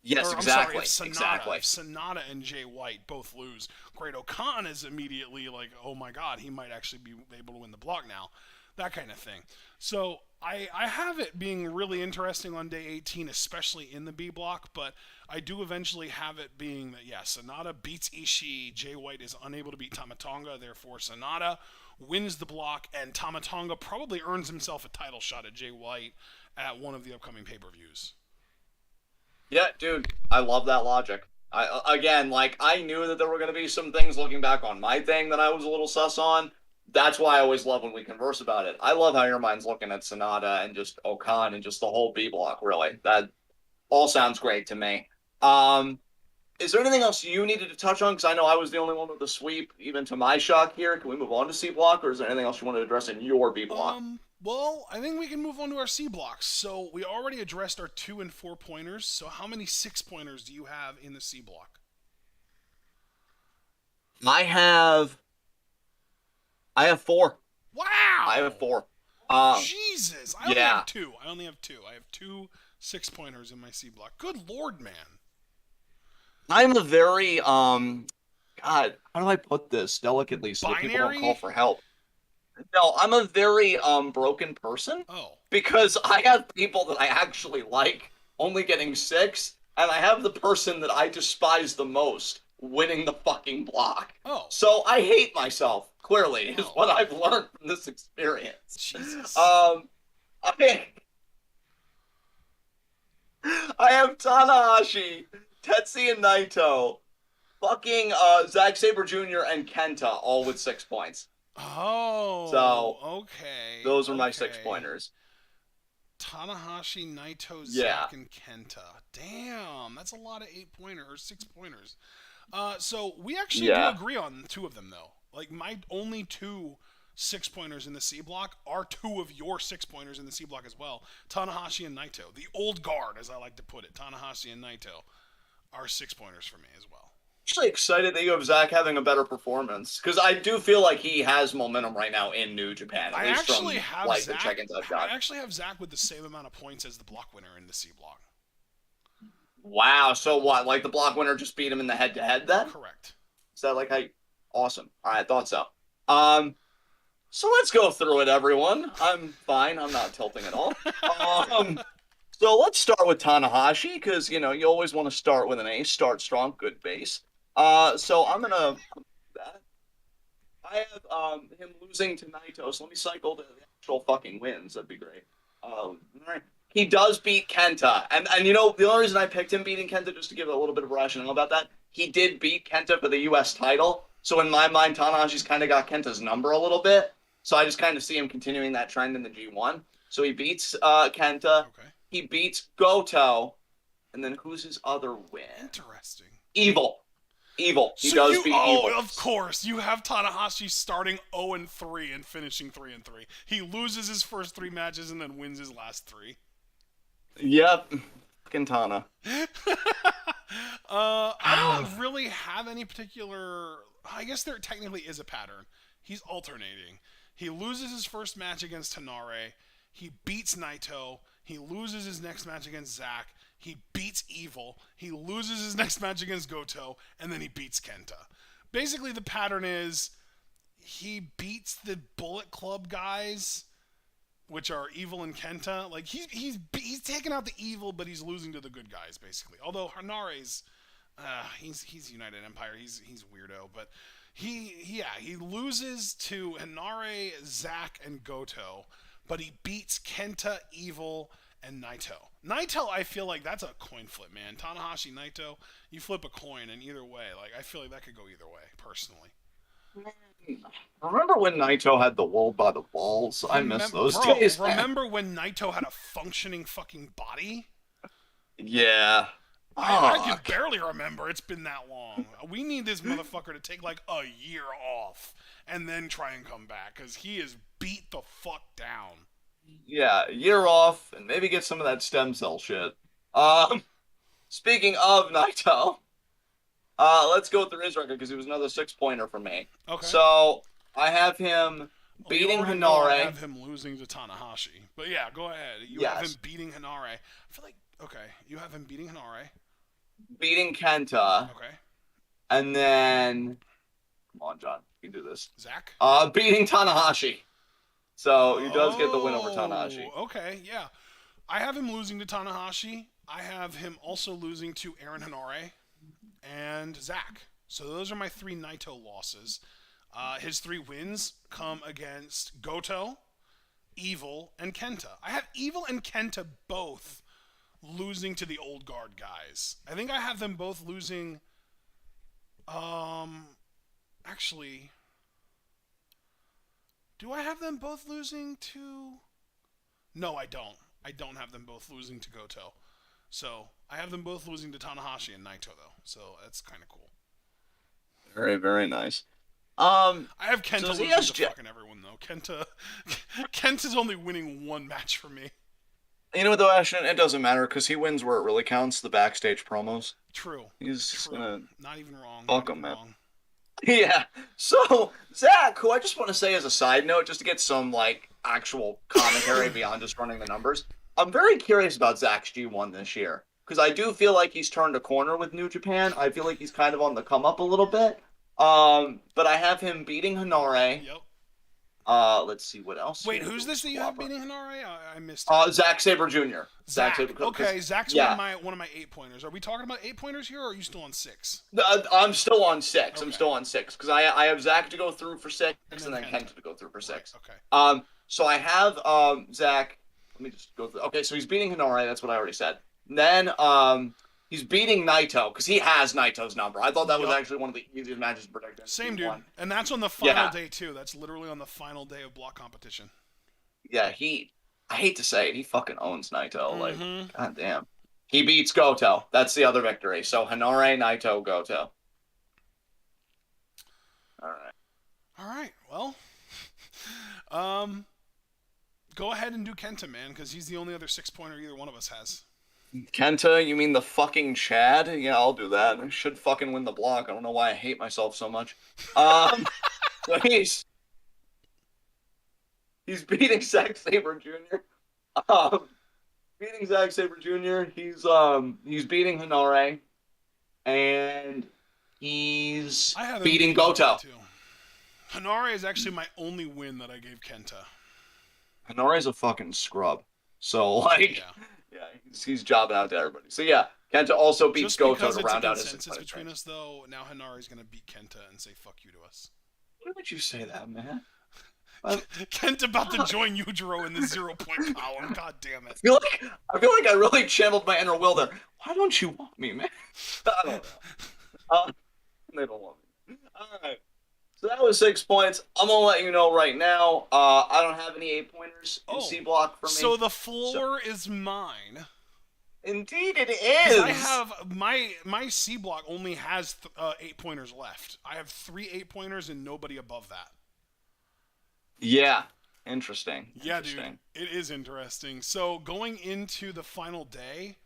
Yes, Or I'm sorry, exactly. Exactly. if Sonata and Jay White both lose, Great Okan is immediately like, oh my god, he might actually be able to win the block now. That kind of thing. So I have it being really interesting on day 18, especially in the B block, but I do eventually have it being that, yeah, Sonata beats Ishii, Jay White is unable to beat Tamatonga, therefore Sonata wins the block, and Tamatonga probably earns himself a title shot at Jay White at one of the upcoming pay-per-views. Yeah, dude, I love that logic. Again, like I knew that there were going to be some things looking back on my thing that I was a little sus on. That's why I always love when we converse about it. I love how your mind's looking at Sonata and just Okan and just the whole B block. Really, that all sounds great to me. Um, is there anything else you needed to touch on? Because I know I was the only one with the sweep, even to my shock here. Can we move on to C block, or is there anything else you want to address in your B block? Well, I think we can move on to our C blocks. So we already addressed our 2 and 4 pointers. So how many 6 pointers do you have in the C block? I have I have four. I Wow! have four. Um, Jesus! I only yeah, have two. I only have two. I have two 6 pointers in my C block. Good lord, man. I'm a very God, how do I put this delicately so that people don't call Binary? for help? No, I'm a very broken person Oh. because I have people that I actually like only getting six, and I have the person that I despise the most winning the fucking block. Oh. So I hate myself, clearly, is Oh. what I've learned from this experience. Jesus. Um I I have Tanahashi, Tetsuya Naito, fucking Zack Sabre Jr. and Kenta all with 6 points. Oh. So Okay. those are my six Okay. pointers. Tanahashi, Naito, Yeah, Zack, and Kenta. Damn, that's a lot of 8-pointer or 6-pointers. So we actually do yeah. agree on two of them though. Like my only two 6-pointers in the C block are two of your 6-pointers in the C block as well. Tanahashi and Naito, the old guard, as I like to put it. Tanahashi and Naito are 6-pointers for me as well. Actually excited that you have Zach having a better performance because I do feel like he has momentum right now in New Japan, at I least actually from have like the Zach. check-ins I've I got. actually have Zach with the same amount of points as the block winner in the C block. Wow. So what? Like the block winner just beat him in the head-to-head then? Correct. Is that like how? Awesome. All right, I thought so. Um, so let's go through it, everyone. I'm fine. I'm not tilting at all. Um, so let's start with Tanahashi because you always want to start with an ace. Start strong, good base. So I'm gonna. I have him losing to Naito. So let me cycle to the actual fucking wins. That'd be great. All right. He does beat Kenta, and the only reason I picked him beating Kenta just to give a little bit of rationale about that. He did beat Kenta for the U.S. title, so in my mind, Tanahashi's kind of got Kenta's number a little bit. So I just kind of see him continuing that trend in the G1. So he beats Kenta. Okay. He beats Goto, and then who's his other win? Interesting. Evil. Evil. He So does you, beat oh, Evil. of course, you have Tanahashi starting 0-3 and finishing 3-3. He loses his first 3 matches and then wins his last 3. Yep. Fucking Tana. I don't really have any particular. I guess there technically is a pattern. He's alternating. He loses his first match against Hanare. He beats Naito. He loses his next match against Zack. He beats Evil. He loses his next match against Goto, and then he beats Kenta. Basically, the pattern is he beats the Bullet Club guys, which are Evil and Kenta. Like he's taking out the Evil, but he's losing to the good guys basically. Although Hanare's he's United Empire. He's weirdo, but he loses to Hanare, Zack, and Goto, but he beats Kenta, Evil, and Naito. Naito, I feel like that's a coin flip, man. Tanahashi, Naito, you flip a coin, and either way, like I feel like that could go either way, personally. Remember when Naito had the wool by the balls? I miss those days. Remember when Naito had a functioning fucking body? Yeah. I can barely remember. It's been that long. We need this motherfucker to take like a year off and then try and come back because he is beat the fuck down. Yeah, year off and maybe get some of that stem cell shit. Um, Speaking of Naito, let's go through his record because he was another 6-pointer for me. Okay. So I have him beating Hanare. I have him losing to Tanahashi. But yeah, go ahead. You have him beating Hanare. I feel like, okay, you have him beating Hanare. Beating Kenta. Okay. And then, come on, John, you can do this. Zack? Beating Tanahashi. So he does get the win over Tanahashi. Okay, yeah. I have him losing to Tanahashi. I have him also losing to Aaron Hanare and Zack. So those are my 3 Naito losses. His 3 wins come against Goto, Evil, and Kenta. I have Evil and Kenta both losing to the old guard guys. I think I have them both losing. Actually, do I have them both losing to? No, I don't. I don't have them both losing to Goto. So I have them both losing to Tanahashi and Naito though. So that's kind of cool. Very, very nice. I have Kenta so losing to fucking everyone though. Kenta's only winning 1 match for me. You know what though, Ashton? It doesn't matter because he wins where it really counts, the backstage promos. True. He's gonna not even wrong. fuck him, man. Yeah. So Zach, who I just want to say as a side note, just to get some like actual commentary beyond just running the numbers, I'm very curious about Zach's G1 this year because I do feel like he's turned a corner with New Japan. I feel like he's kind of on the come up a little bit. But I have him beating Hanare. Yep. Let's see what else. Wait, who's this that you have beating Hanare? I missed it. Zack Sabre Jr. Zack. Sabre, okay, Zach's yeah. one of my 8-pointers. Are we talking about 8-pointers here, or are you still on 6? I'm still on 6. Okay. I'm still on 6 because I have Zach to go through for 6 and then Kenta to go through for 6. Right, okay. So I have Zach. Let me just go through. Okay, so he's beating Hanare. That's what I already said. Then he's beating Naito because he has Naito's number. I thought that was actually one of the easiest matches to predict. Same dude, and that's on the final day too. That's literally on the final day of block competition. Yeah, I hate to say it, he fucking owns Naito. Like, Mm-hmm. god damn. He beats Goto. That's the other victory. So Hanare, Naito, Goto. All right. All right. Well, um, go ahead and do Kenta, man, because he's the only other 6-pointer either one of us has. Kenta, you mean the fucking Chad? Yeah, I'll do that. I should fucking win the block. I don't know why I hate myself so much. So he's beating Zack Sabre Jr. Um, beating Zack Sabre Jr. He's beating Hanare, and he's I have him beating beating Hanare Goto. too. Hanare is actually my only win that I gave Kenta. Hanare's a fucking scrub. So like, Yeah. yeah, he's jobbing out to everybody. So yeah, Kenta also beats Just Goto because to it's a round out his consensus 6 between us, though, now Hanari's going to beat Kenta and say fuck you to us. Why would you say that, man? Kenta about to join Yujiro in the 0-point column. God damn it. I feel like I really channeled my inner will there. Why don't you want me, man? I don't know. They don't want me. All right. So that was 6 points. I'm gonna let you know right now. I don't have any 8-pointers in C block for me. So the floor is mine. Indeed, it is. I have my C block only has 8-pointers left. I have 3 8-pointers and nobody above that. Yeah. Interesting. Yeah, dude. It is interesting. So going into the final day,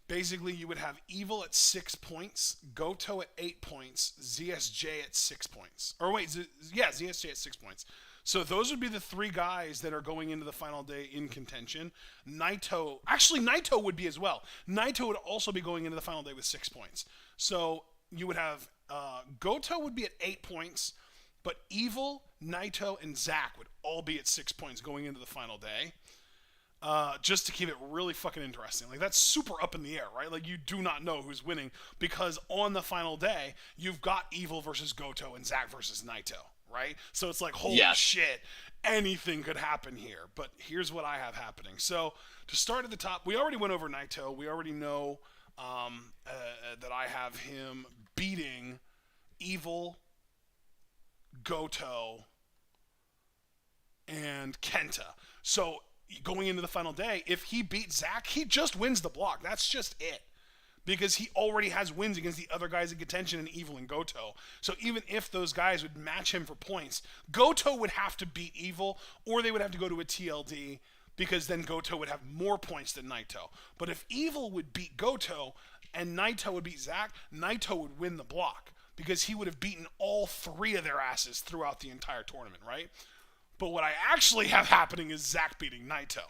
basically you would have Evil at 6 points, Goto at 8 points, ZSJ at 6 points. Or wait, ZSJ at 6 points. So those would be the 3 guys that are going into the final day in contention. Naito would be as well. Naito would also be going into the final day with 6 points. So you would have Goto would be at 8 points, but Evil, Naito, and Zack would all be at 6 points going into the final day. Just to keep it really fucking interesting. Like, that's super up in the air, right? Like, you do not know who's winning because on the final day, you've got Evil versus Goto and Zack versus Naito, right? So it's like, holy shit, anything could happen here. But here's what I have happening. So, to start at the top, we already went over Naito. We already know that I have him beating Evil, Goto, and Kenta. So, going into the final day, if he beats Zack, he just wins the block. That's just it. Because he already has wins against the other guys in contention in Evil and Goto. So even if those guys would match him for points, Goto would have to beat Evil, or they would have to go to a TLD, because then Goto would have more points than Naito. But if Evil would beat Goto, and Naito would beat Zack, Naito would win the block. Because he would have beaten all 3 of their asses throughout the entire tournament, right? But what I actually have happening is Zack beating Naito.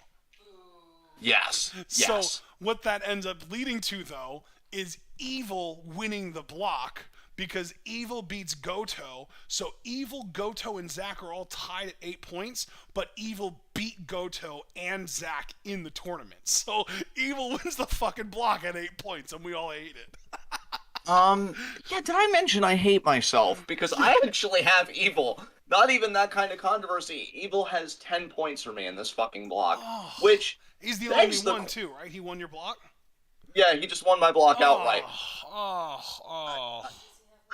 Yes. So what that ends up leading to, though, is Evil winning the block because Evil beats Goto. So Evil, Goto, and Zack are all tied at 8 points, but Evil beat Goto and Zack in the tournament. So Evil wins the fucking block at 8 points, and we all hate it. Yeah, did I mention I hate myself? Because I actually have Evil. Not even that kind of controversy. Evil has 10 points for me in this fucking block. Which he's the only one too, right? He won your block? Yeah, he just won my block outright. I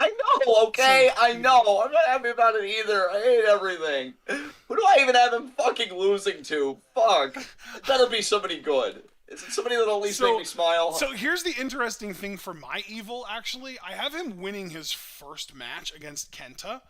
know, okay? I know. I'm not happy about it either. I hate everything. Who do I even have him fucking losing to? Fuck. It better be somebody good. Is it somebody that'll at least make me smile? So here's the interesting thing for my Evil, actually. I have him winning his first match against Kenta,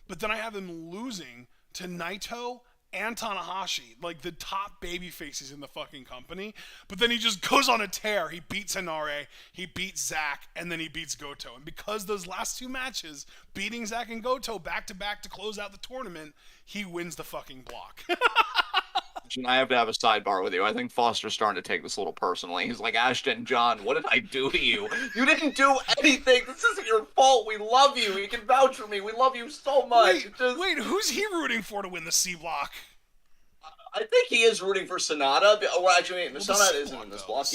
but then I have him losing to Naito and Tanahashi, like the top baby faces in the fucking company. But then he just goes on a tear. He beats Hanare, he beats Zack, and then he beats Goto. And because those last 2 matches, beating Zack and Goto back-to-back to close out the tournament, he wins the fucking block. I have to have a sidebar with you. I think Foster's starting to take this a little personally. He's like, Ashton, John, what did I do to you? You didn't do anything. This isn't your fault. We love you. You can vouch for me. We love you so much. Wait, who's he rooting for to win the C block? I think he is rooting for Sonata. Well, actually, Sonata isn't in this block.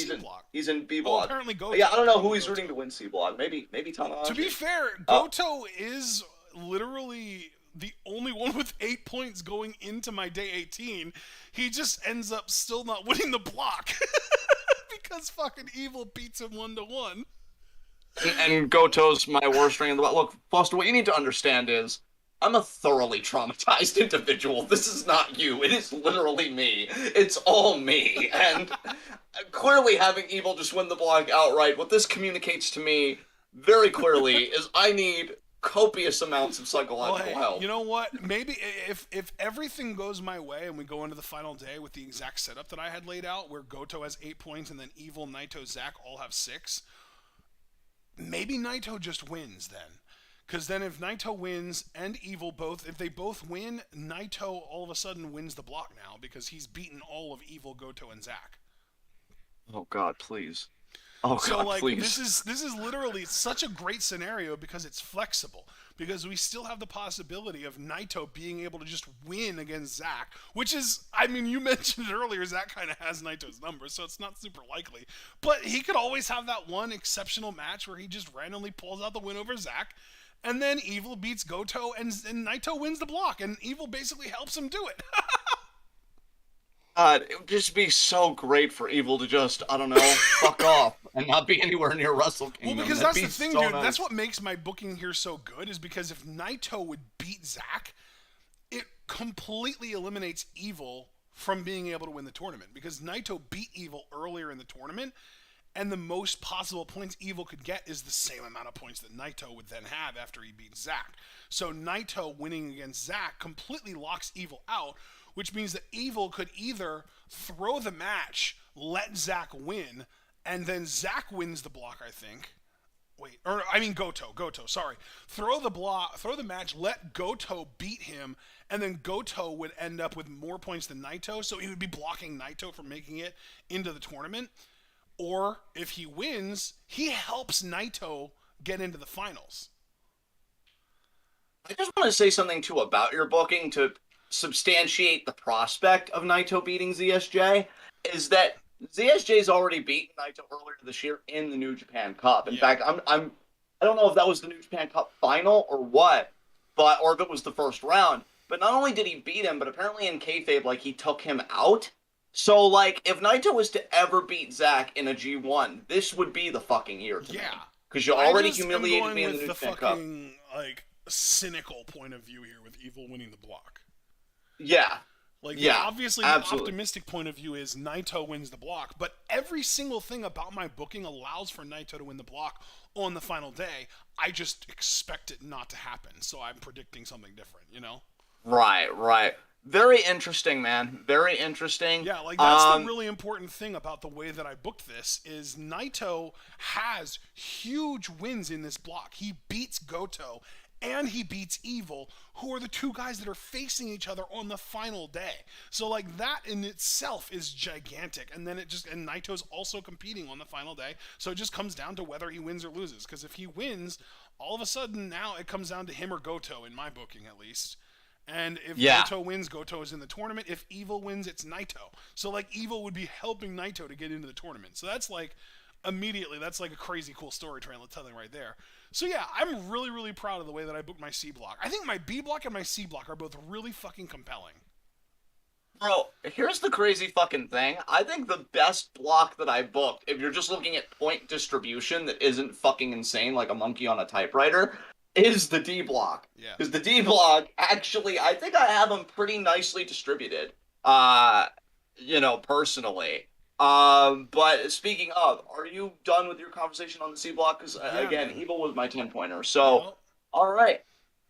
He's in B block. Apparently Goto. Yeah, I don't know who he's rooting to win C block. Maybe Tanahashi. To be fair, Goto is literally the only one with 8 points going into my day 18. He just ends up still not winning the block because fucking Evil beats him 1-1. And Goto's my worst ring in the block. Look, Foster, what you need to understand is I'm a thoroughly traumatized individual. This is not you. It is literally me. It's all me. And clearly having evil just win the block outright, what this communicates to me very clearly is I need copious amounts of Well, psychological hey, you help. know what? Maybe if everything goes my way and we go into the final day with the exact setup that I had laid out, where Goto has 8 points and then Evil, Naito, Zack all have six, maybe Naito just wins then. Because then if Naito wins and Evil both, if they both win, Naito all of a sudden wins the block now because he's beaten all of Evil, Goto, and Zack. Oh God, please. Oh So God, like this please. is this is literally such a great scenario because it's flexible. Because we still have the possibility of Naito being able to just win against Zack, which is, I mean, you mentioned it earlier, Zack kind of has Naito's number, so it's not super likely. But he could always have that one exceptional match where he just randomly pulls out the win over Zack, and then Evil beats Goto, and Naito wins the block, and Evil basically helps him do it. God, it would just be so great for Evil to just, I don't know, fuck off and not be anywhere near Wrestle Well, Kingdom. because That'd that's be the thing, so dude. That's nice. what makes my booking here so good, is because if Naito would beat Zack, it completely eliminates Evil from being able to win the tournament because Naito beat Evil earlier in the tournament, and the most possible points Evil could get is the same amount of points that Naito would then have after he beats Zack. So Naito winning against Zack completely locks Evil out, which means that Evil could either throw the match, let Zack win, and then Zack wins the block, I think, wait, or I mean Goto, sorry. Throw the match, let Goto beat him, and then Goto would end up with more points than Naito, so he would be blocking Naito from making it into the tournament. Or if he wins, he helps Naito get into the finals. I just want to say something too about your booking to substantiate the prospect of Naito beating ZSJ is that ZSJ's already beaten Naito earlier this year in the New Japan Cup. In Yeah. fact, I don't know if that was the New Japan Cup final or what, but or if it was the first round. But not only did he beat him, but apparently in kayfabe, like he took him out. So like, if Naito was to ever beat Zack in a G1, this would be the fucking year to Yeah. me because you I already just am humiliated going me in the with New the Japan Cup. fucking, like, cynical point of view here with Evil winning the block. Yeah, Like, yeah, obviously, the absolutely. optimistic point of view is Naito wins the block, but every single thing about my booking allows for Naito to win the block on the final day. I just expect it not to happen, so I'm predicting something different, you know? Right, right. Very interesting, man. Very interesting. Yeah, like that's the really important thing about the way that I booked this is Naito has huge wins in this block. He beats Goto and he beats Evil, who are the two guys that are facing each other on the final day. So like that in itself is gigantic. And then and Naito's also competing on the final day. So it just comes down to whether he wins or loses. Because if he wins, all of a sudden now it comes down to him or Goto in my booking at least. And if yeah, Goto wins, Goto is in the tournament. If Evil wins, it's Naito. So like Evil would be helping Naito to get into the tournament. So that's like immediately that's like a crazy cool story telling right there. So yeah, I'm really really proud of the way that I booked my C block. I think my B block and my C block are both really fucking compelling. bro. Here's the crazy fucking thing. I think the best block that I booked, if you're just looking at point distribution that isn't fucking insane like a monkey on a typewriter, is the D block. Yeah. Because the D block, actually, I think I have them pretty nicely distributed. Uh, personally. But speaking of, are you done with your conversation on the C block? Because Yeah, again, man. Evil was my 10 pointer. So, Yep. all right,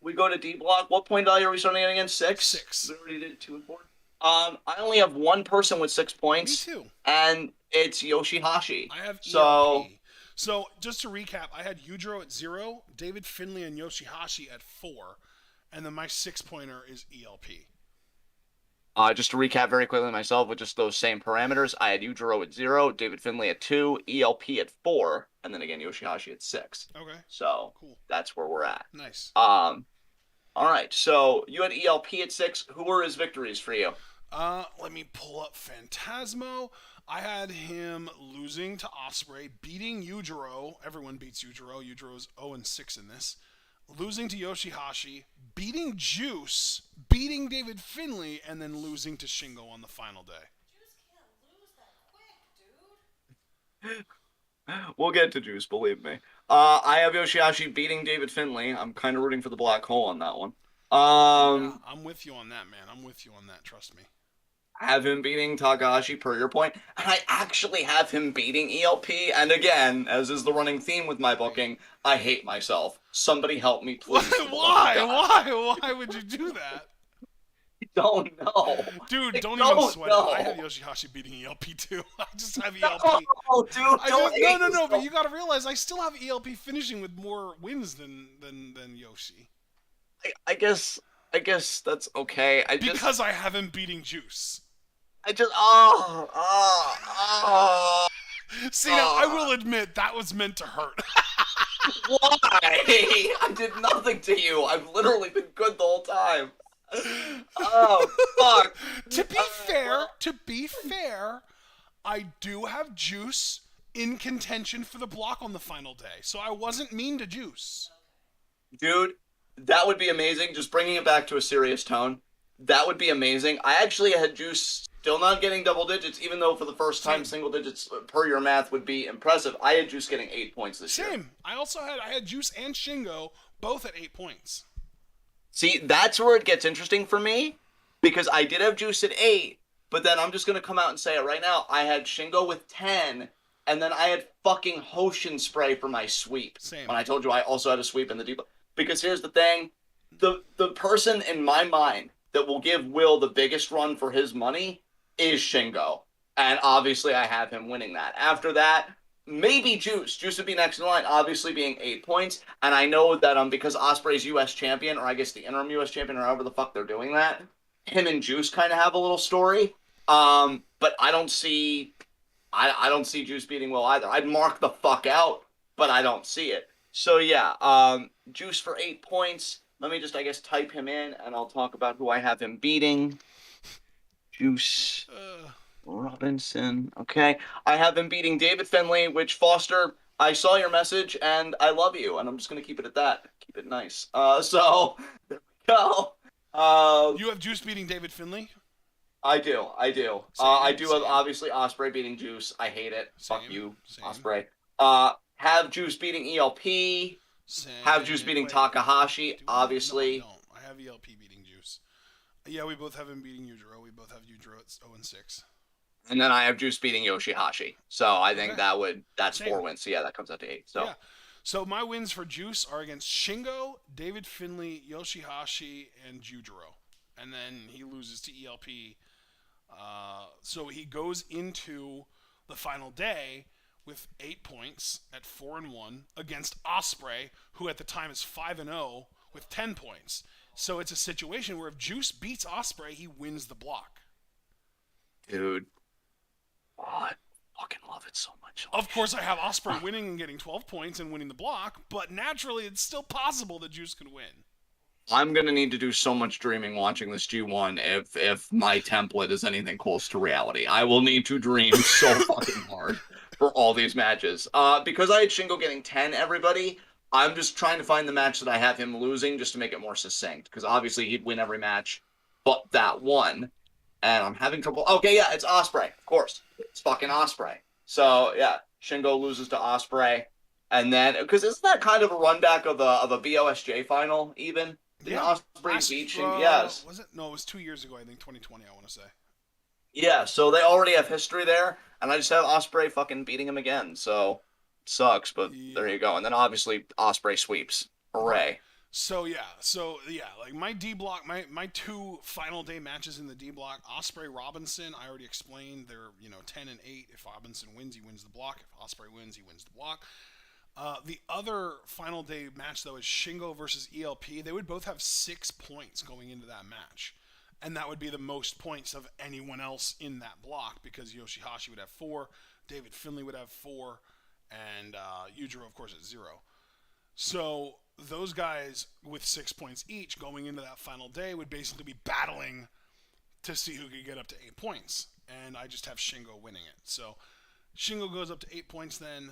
we go to D block. What point value are we starting at again? Six. We 6. already did 2 and 4. I only have one person with six Me points, too. and it's Yoshihashi. I have So, ELP. So just to recap, I had Yujiro at 0, David Finley and Yoshihashi at 4, and then my 6 pointer is ELP. just to recap very quickly myself with just those same parameters, I had Yujiro at 0, David Finley at 2, ELP at 4, and then again Yoshihashi at 6. Okay. So Cool. that's where we're at. Nice. All right. So you had ELP at 6. Who were his victories for you? Let me pull up Phantasmo. I had him losing to Osprey, beating Yujiro. Everyone beats Yujiro. Yujiro's 0-6 in this. Losing to Yoshihashi, beating Juice, beating David Finley, and then losing to Shingo on the final day. Juice can't lose that quick, We'll get to Juice, believe me. I have Yoshihashi beating David Finley. I'm kind of rooting for the black hole on that one. Yeah, Um, I'm with you on that, man. I'm with you on that. Trust me. have him beating Takahashi per your point, and I actually have him beating ELP. And again, as is the running theme with my Right. booking, I hate myself. Somebody help me, Why? please, for the love of Why? God. Why would you do that? I don't know. Dude, I don't even don't sweat it. I have know. Yoshihashi beating ELP too. I just have ELP. No, dude, I don't just no, hate no, no. But yourself. you got to realize I still have ELP finishing with more wins than Yoshi I guess that's okay. because I have him beating Juice. Oh, See, now I oh. will admit that was meant to hurt. Why? I did nothing to you. I've literally been good the whole time. Oh, fuck. Well, To be fair, I do have Juice in contention for the block on the final day, so I wasn't mean to Juice. dude, that would be amazing. Just bringing it back to a serious tone. That would be amazing. I actually had Juice still not getting double digits, even though for the first time Same. single digits per your math would be impressive. I had Juice getting 8 points this year. Same. I had Juice and Shingo both at 8 points. See, that's where it gets interesting for me because I did have Juice at 8, but then I'm just going to come out and say it right now. I had Shingo with 10, and then I had fucking Hoshin spray for my sweep. Same. When I told you I also had a sweep in the deep. Because here's the thing, the person in my mind that will give Will the biggest run for his money is Shingo. And obviously I have him winning that. After that, maybe Juice. Juice would be next in line, obviously being 8 points. And I know that because Osprey's U.S. champion, or I guess the interim U.S. champion, or however the fuck they're doing that, him and Juice kind of have a little story. But I don't see Juice beating Will either. I'd mark the fuck out, but I don't see it. So yeah, Juice for 8 points. Let me just, I guess, type him in, and I'll talk about who I have him beating. Juice Uh, Robinson. Okay, I have him beating David Finley. Which Foster, I saw your message, and I love you, and I'm just gonna keep it at that. Keep it nice. So there we go. you have Juice beating David Finley. I do. I Same. do have Same. obviously Osprey beating Juice. I hate it. Fuck Same. you, Same. Osprey. Have Juice beating ELP. Have Juice Same. beating Wait. Takahashi, Do I? No, I obviously. don't. I have ELP beating Juice. Yeah, we both have him beating Yujiro. We both have Yujiro at 0-6. And then I have Juice beating Yoshihashi. So I think Okay. that's Same. 4 wins. So yeah, that comes out to 8. So Yeah. So my wins for Juice are against Shingo, David Finley, Yoshihashi, and Jujiro. And then he loses to ELP. So he goes into the final day with 8 points at 4-1 against Osprey, who at the time is 5-0 with 10 points. So it's a situation where if Juice beats Osprey, he wins the block. dude, oh, I fucking love it so much. Of course, I have Osprey winning and getting 12 points and winning the block, but naturally, it's still possible that Juice can win. I'm gonna need to do so much dreaming watching this G1 if my template is anything close to reality. I will need to dream so fucking hard for all these matches. Because I had Shingo getting 10, everybody, I'm just trying to find the match that I have him losing just to make it more succinct. Because obviously he'd win every match but that one. And I'm having trouble. Okay, yeah, it's Osprey, of course. It's fucking Osprey. So yeah, Shingo loses to Osprey. And then, because isn't that kind of a run back of a BOSJ final, even? Didn't Yeah. Osprey beat Shingo? Yes. Was it? No, it was 2 years ago, I think, 2020, I want to say. Yeah, so they already have history there, and I just have Osprey fucking beating him again. So it sucks, but there Yeah. you go. And then obviously Osprey sweeps. Right. Hooray. Like my D block, my two final day matches in the D block, Osprey Robinson, I already explained they're 10-8. If Robinson wins, he wins the block. If Osprey wins, he wins the block. The other final day match though is Shingo versus ELP. They would both have 6 points going into that match, and that would be the most points of anyone else in that block because Yoshihashi would have 4, David Finley would have 4, and Yujiro of course at 0. So those guys with 6 points each going into that final day would basically be battling to see who could get up to 8 points. And I just have Shingo winning it. So Shingo goes up to 8 points then.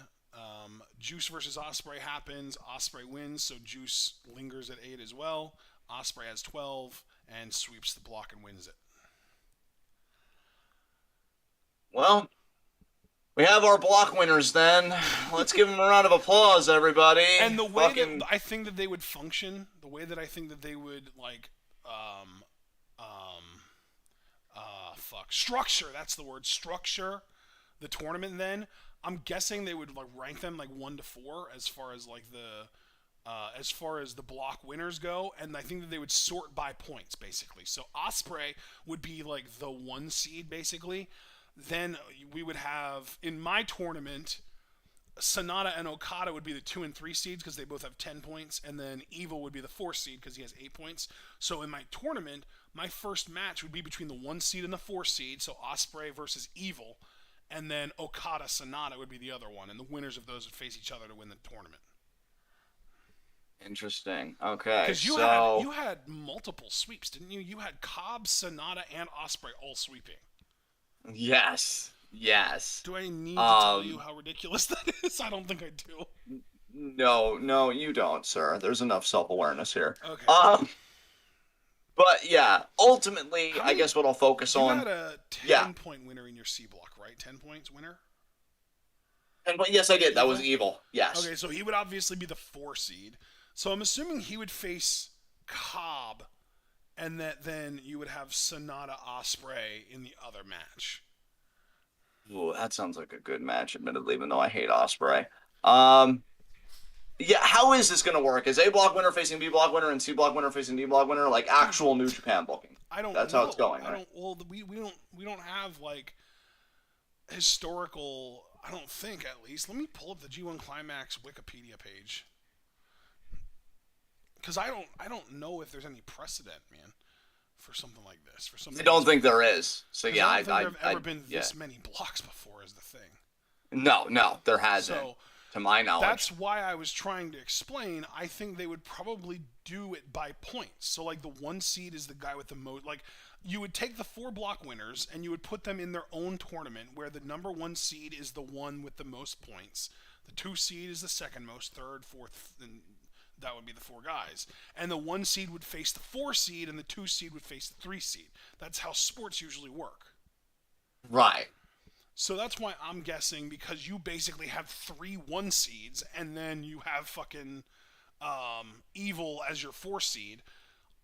Juice versus Osprey happens. Osprey wins, so Juice lingers at 8 as well. Osprey has 12 and sweeps the block and wins it. Well, We have our block winners then. Let's give them a round of applause, everybody. And the way that Fucking I think that they would function, the way that I think that they would like, um, um, structure. That's the word, structure the tournament. Then I'm guessing they would like rank them like 1 to 4 as far as like as far as the block winners go, and I think that they would sort by points basically. So Osprey would be like the 1 seed basically. Then we would have in my tournament Sonata and Okada would be the 2 and 3 seeds because they both have 10 points, and then Evil would be the 4 seed because he has 8 points. So in my tournament, my first match would be between the 1 seed and the 4 seed, so Osprey versus Evil, and then Okada Sonata would be the other one, and the winners of those would face each other to win the tournament. interesting. Okay, Because you had multiple sweeps, didn't you? You had Cobb, Sonata, and Osprey all sweeping. yes, yes. Do I need to tell you how ridiculous that is? I don't think I do. No, no, you don't, sir. There's enough self-awareness here. Okay. But yeah, ultimately, How I many- guess what I'll focus You on. had a 10 Yeah. point winner in your C block, right? 10 points winner? And but yes, I did. That was evil. Yes. Okay, so he would obviously be the 4 seed. So I'm assuming he would face Cobb, and that then you would have Sonata Osprey in the other match. Ooh, that sounds like a good match, admittedly, even though I hate Osprey. Yeah, how is this gonna work? Is A block winner facing B block winner and C block winner facing D block winner, like actual New Japan booking? I don't. That's know. how it's going, I right? don't. Well, we don't have like historical. I don't think at least. Let me pull up the G1 Climax Wikipedia page because I don't know if there's any precedent, man, for something like this. For something. I don't think there is. So yeah, I don't think there have ever been yeah. this many blocks before. Is the thing. No, there hasn't, So to my knowledge. that's why I was trying to explain. I think they would probably do it by points. So like the 1 seed is the guy with the most. Like you would take the 4 block winners and you would put them in their own tournament where the number 1 seed is the one with the most points. The 2 seed is the second most, third, fourth, and that would be the 4 guys. And the 1 seed would face the 4 seed and the 2 seed would face the 3 seed. That's how sports usually work. Right. So that's why I'm guessing, because you basically have 3 1 seeds and then you have fucking Evil as your 4 seed.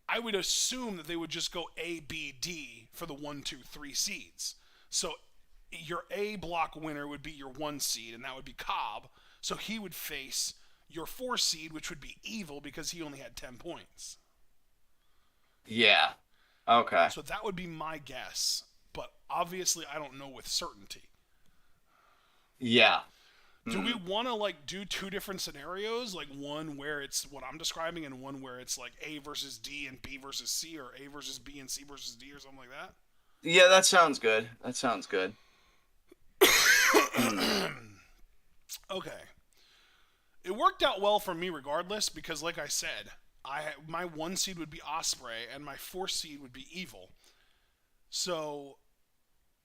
I would assume that they would just go A, B, D for the 1, 2, 3 seeds. So your A block winner would be your 1 seed, and that would be Cobb. So he would face your 4 seed, which would be Evil because he only had 10 points. Yeah. Okay. So that would be my guess. But obviously, I don't know with certainty. Yeah. Do we want to like do 2 different scenarios, like one where it's what I'm describing and one where it's like A versus D and B versus C, or A versus B and C versus D, or something like that? Yeah, that sounds good. That sounds good. Okay. It worked out well for me regardless because, like I said, my 1 seed would be Osprey and my 4 seed would be Evil. So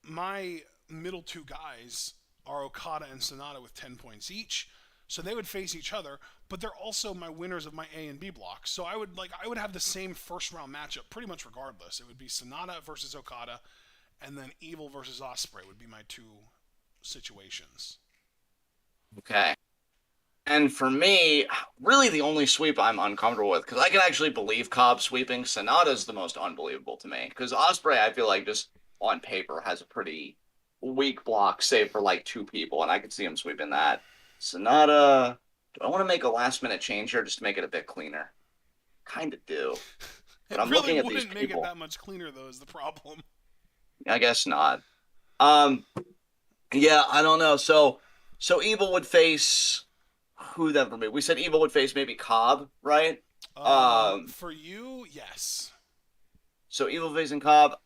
my middle 2 guys are Okada and Sonata with 10 points each. So they would face each other, but they're also my winners of my A and B blocks. So I would have the same first round matchup pretty much regardless. It would be Sonata versus Okada, and then Evil versus Osprey would be my 2 situations. Okay. And for me, really the only sweep I'm uncomfortable with, because I can actually believe Cobb sweeping, Sonata's the most unbelievable to me. Because Osprey, I feel like just on paper has a pretty weak block, save for like 2 people, and I could see him sweeping that. Sonata, do I want to make a last minute change here just to make it a bit cleaner? Kind of do. But I'm It really looking at these wouldn't make it people. that much cleaner, though, is the problem. I guess not. Yeah, I don't know. So Evil would face who then for me? We said Evil would face maybe Cobb, right? For you, yes. So Evil facing Cobb,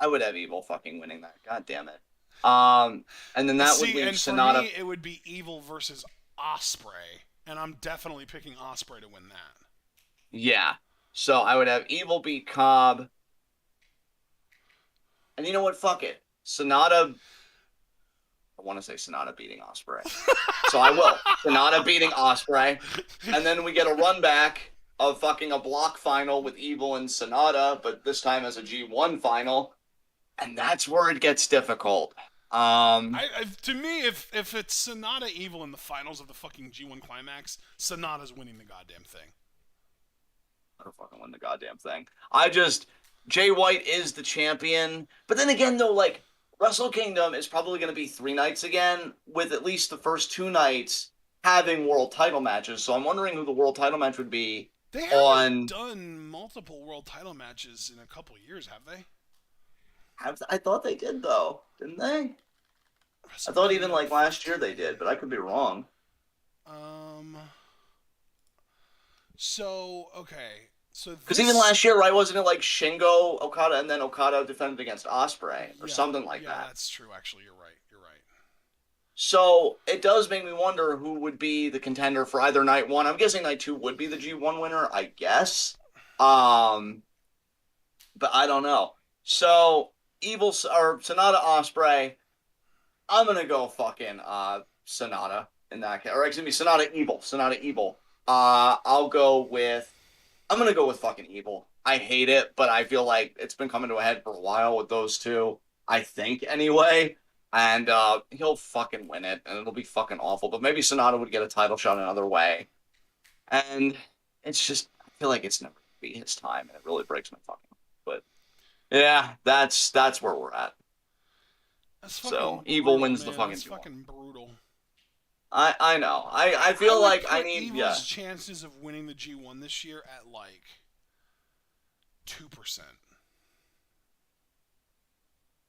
I would have Evil fucking winning that. God damn it. And then that would leave and Sonata. for me, it would be Evil versus Osprey, and I'm definitely picking Osprey to win that. Yeah. So I would have Evil beat Cobb. And you know what? Fuck it. Sonata. I want to say Sonata beating Osprey. So I will. Sonata beating Osprey. And then we get a run back of fucking a block final with Evil and Sonata, but this time as a G1 final. And that's where it gets difficult. To me, if it's Sonata Evil in the finals of the fucking G1 Climax, Sonata's winning the goddamn thing. I don't fucking win the goddamn thing. Jay White is the champion. But then again, though, like, Wrestle Kingdom is probably going to be 3 nights again, with at least the first 2 nights having world title matches. So I'm wondering who the world title match would be They haven't on. done multiple world title matches in a couple years, have they? I thought they did, though, didn't they? I Wrestle thought even Kingdom like last year they 15. did, but I could be wrong. Um. So okay. So Because even this. last year, right, wasn't it like Shingo, Okada, and then Okada defended against Osprey or Yeah, something like yeah, that? that's true. Actually, you're right. You're right. So it does make me wonder who would be the contender for either night one. I'm guessing night two would be the G1 winner, I guess. Um, but I don't know. So Evil or Sonata Osprey, I'm gonna go fucking Sonata in that case, or excuse me, Sonata Evil. I'll go with I'm gonna go with fucking Evil. I hate it, but I feel like it's been coming to a head for a while with those two. I think anyway, and he'll fucking win it, and it'll be fucking awful. But maybe Sonata would get a title shot another way, and it's just I feel like it's never gonna be his time, and it really breaks my fucking. But yeah, that's where we're at. That's So fucking Evil brutal, wins the man. fucking That's G1. fucking brutal. I know. I I feel would like I put need Evil's chances of winning the G1 this year at like 2%.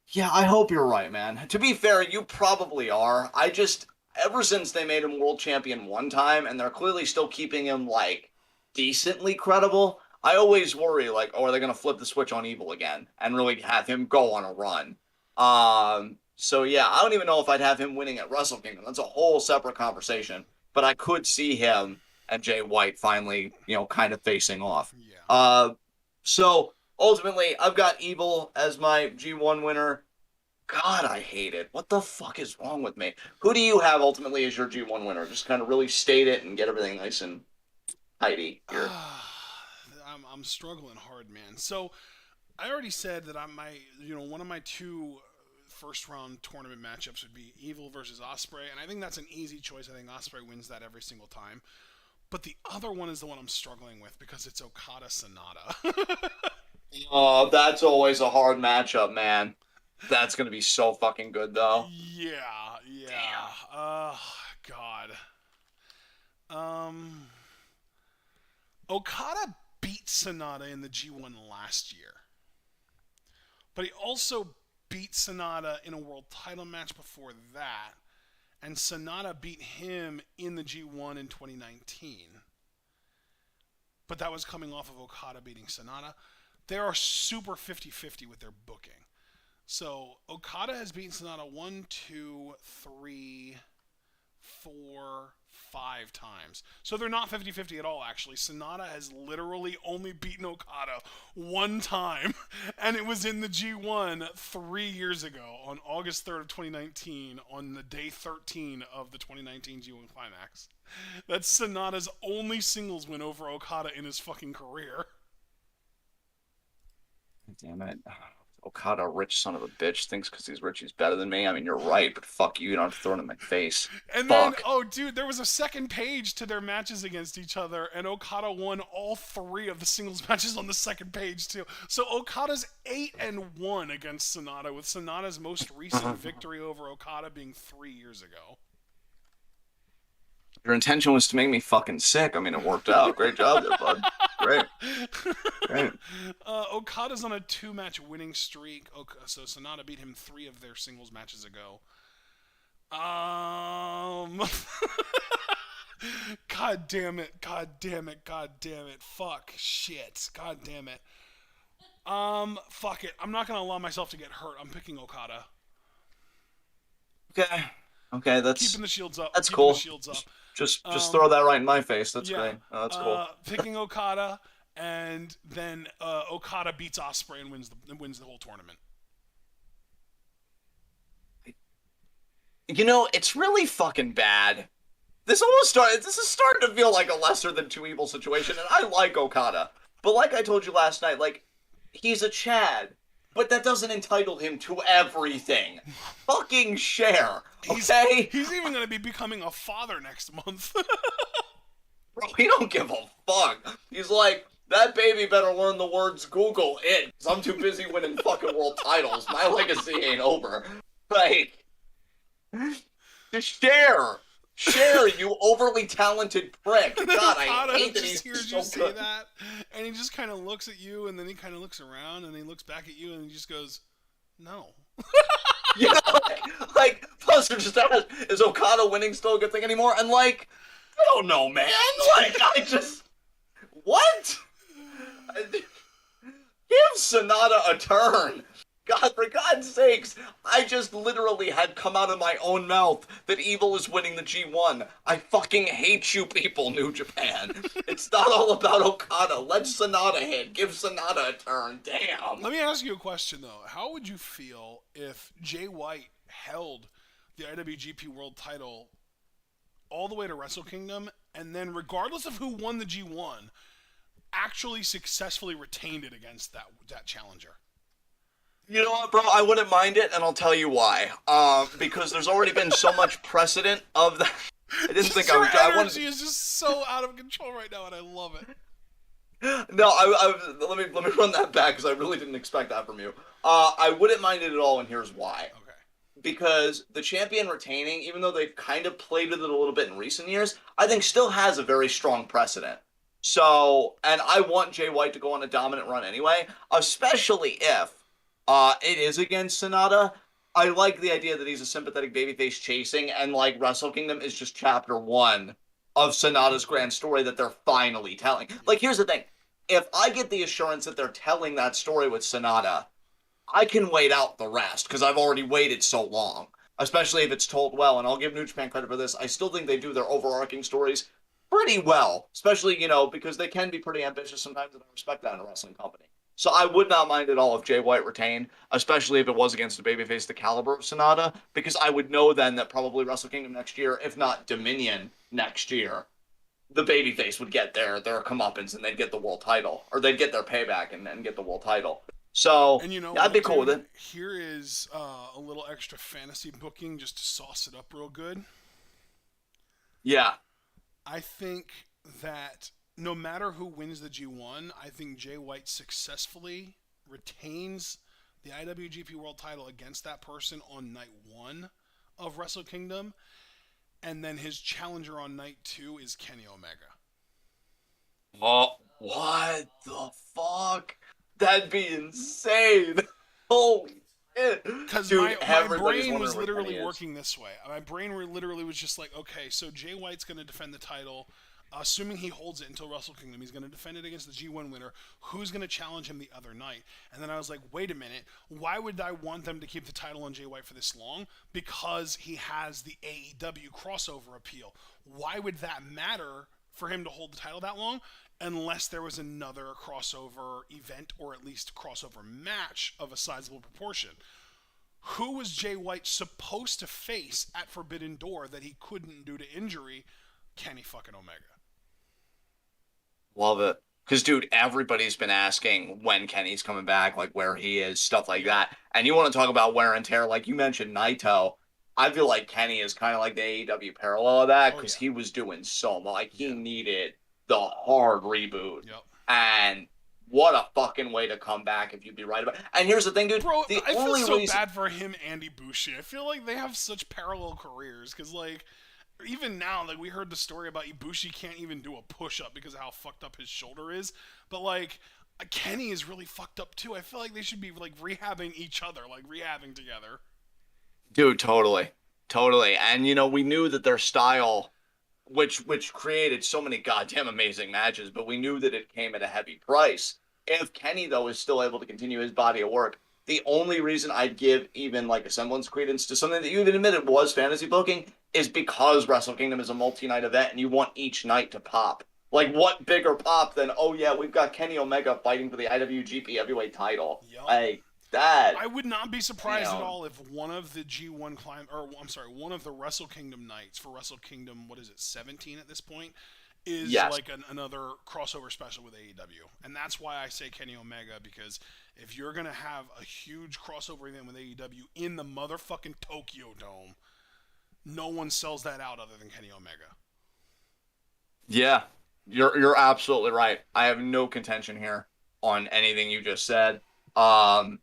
Yeah, I hope you're right, man. To be fair, you probably are. Ever since they made him world champion one time, and they're clearly still keeping him, like, decently credible, I always worry, like, oh, are they going to flip the switch on Evil again and really have him go on a run? So yeah, I don't even know if I'd have him winning at Wrestle Kingdom. That's a whole separate conversation. But I could see him and Jay White finally, kind of facing off. Yeah. Uh, so ultimately, I've got Evil as my G1 winner. God, I hate it. What the fuck is wrong with me? Who do you have ultimately as your G1 winner? Just kind of really state it and get everything nice and tidy here. I'm struggling hard, man. So I already said that one of my two first round tournament matchups would be Evil versus Osprey, and I think that's an easy choice. I think Osprey wins that every single time. But the other one is the one I'm struggling with because it's Okada Sonata. Oh, that's always a hard matchup, man. That's gonna be so fucking good, though. Yeah, yeah. Damn. God. Um, Okada beat Sonata in the G1 last year, but he also beat Sonata in a world title match before that, and Sonata beat him in the G1 in 2019. But that was coming off of Okada beating Sonata. They are super 50-50 with their booking. So Okada has beaten Sonata 1, 2, 3, 4, 5 times. So they're not 50-50 at all, actually. Sonata has literally only beaten Okada one time, and it was in the G1 3 years ago on August 3rd of 2019 on the day 13 of the 2019 G1 Climax. That's Sonata's only singles win over Okada in his fucking career. Damn it. Okada, rich son of a bitch, thinks because he's rich he's better than me. I mean, you're right, but fuck you. You don't have to throw it in my face. And then, Fuck. oh, dude, there was a second page to their matches against each other, and Okada won all 3 of the singles matches on the second page, too. So Okada's 8-1 against Sonata, with Sonata's most recent victory over Okada being 3 years ago. Your intention was to make me fucking sick. I mean, it worked out. Great job there, bud. Great. Great. Okada's on a 2-match winning streak, so Sonata beat him 3 of their singles matches ago. God damn it. God damn it. God damn it. Fuck. Shit. God damn it. Fuck it. I'm not gonna allow myself to get hurt. I'm picking Okada. Okay. Okay, Keeping the shields up. that's Keeping cool. the shields up. Just throw that right in my face. That's Yeah. great. Oh, that's cool. Picking Okada, and then Okada beats Osprey and wins the whole tournament. It's really fucking bad. This is starting to feel like a lesser than two evil situation, and I like Okada. But like I told you last night, like, he's a Chad. but that doesn't entitle him to everything. Fucking share, He's okay? he's even gonna be becoming a father next month. Bro, he don't give a fuck. He's like, that baby better learn the words Google it, because I'm too busy winning fucking world titles. My legacy ain't over. Like, just share. Share, you overly talented prick. And then God, I Okada hate that just he's hears so you say good. that, and he just kind of looks at you, and then he kind of looks around, and he looks back at you, and he just goes, "No." You know, plus they're just asked, is Okada winning still a good thing anymore? And like, I don't know, man. Like, what? Give Sonata a turn. God, for God's sakes, I just literally had come out of my own mouth that Evil is winning the G1. I fucking hate you people, New Japan. It's not all about Okada. Let Sonata hit. Give Sonata a turn. Damn. Let me ask you a question though. How would you feel if Jay White held the IWGP World Title all the way to Wrestle Kingdom, and then regardless of who won the G1, actually successfully retained it against that challenger? You know what, bro? I wouldn't mind it, and I'll tell you why. Because there's already been so much precedent of that. I didn't think I Your would. I energy wanted. is just so out of control right now, and I love it. No, let me run that back because I really didn't expect that from you. I wouldn't mind it at all, and here's why. Okay. Because the champion retaining, even though they've kind of played with it a little bit in recent years, I think still has a very strong precedent. So, and I want Jay White to go on a dominant run anyway, especially if it is against Sonata. I like the idea that he's a sympathetic babyface chasing, and like Wrestle Kingdom is just chapter one of Sonata's grand story that they're finally telling. Like, here's the thing: if I get the assurance that they're telling that story with Sonata, I can wait out the rest because I've already waited so long. Especially if it's told well, and I'll give New Japan credit for this. I still think they do their overarching stories pretty well, especially because they can be pretty ambitious sometimes, and I respect that in a wrestling company. So I would not mind at all if Jay White retained, especially if it was against a babyface the caliber of Sonata, because I would know then that probably Wrestle Kingdom next year, if not Dominion next year, the babyface would get their comeuppance and they'd get the world title, or they'd get their payback and get the world title. So And you know yeah, I'd what, be cool with dude? it. Here is a little extra fantasy booking just to sauce it up real good. Yeah. I think that no matter who wins the G1, I think Jay White successfully retains the IWGP World Title against that person on night one of Wrestle Kingdom, and then his challenger on night two is Kenny Omega. Oh, what the fuck? That'd be insane. Holy shit. Because Dude, my everybody's brain wondering was where literally Kenny is. working this way. My brain literally was just like, okay, so Jay White's going to defend the title. Assuming he holds it until Wrestle Kingdom, he's going to defend it against the G1 winner. Who's going to challenge him the other night? And then I was like, wait a minute. Why would I want them to keep the title on Jay White for this long? Because he has the AEW crossover appeal. Why would that matter for him to hold the title that long? Unless there was another crossover event or at least crossover match of a sizable proportion. Who was Jay White supposed to face at Forbidden Door that he couldn't due to injury? Kenny fucking Omega. Love it. Because, dude, everybody's been asking when Kenny's coming back, like where he is, stuff like that. And you want to talk about wear and tear, like you mentioned Naito. I feel like Kenny is kind of like the AEW parallel of that Oh, because yeah. he was doing so much. Like, he Yeah. needed the hard reboot. Yep. And what a fucking way to come back if you'd be right about it. And here's the thing, dude. Bro, The I feel only so reason. bad for him and Ibushi. I feel like they have such parallel careers because, like, even now, like, we heard the story about Ibushi can't even do a push-up because of how fucked up his shoulder is. But, like, Kenny is really fucked up, too. I feel like they should be, like, rehabbing each other, like, rehabbing together. Dude, totally. Totally. And, we knew that their style, which created so many goddamn amazing matches, but we knew that it came at a heavy price. If Kenny, though, is still able to continue his body of work, the only reason I'd give even like a semblance credence to something that you even admitted was fantasy booking is because Wrestle Kingdom is a multi-night event and you want each night to pop. Like, what bigger pop than, oh yeah, we've got Kenny Omega fighting for the IWGP Heavyweight title. Yup. Like, that. I would not be surprised at Damn. all if one of the G1 one of the Wrestle Kingdom nights for Wrestle Kingdom, what is it, 17 at this point, is Yes. like another crossover special with AEW. And that's why I say Kenny Omega, because if you're going to have a huge crossover event with AEW in the motherfucking Tokyo Dome, no one sells that out other than Kenny Omega. Yeah, you're absolutely right. I have no contention here on anything you just said. Um,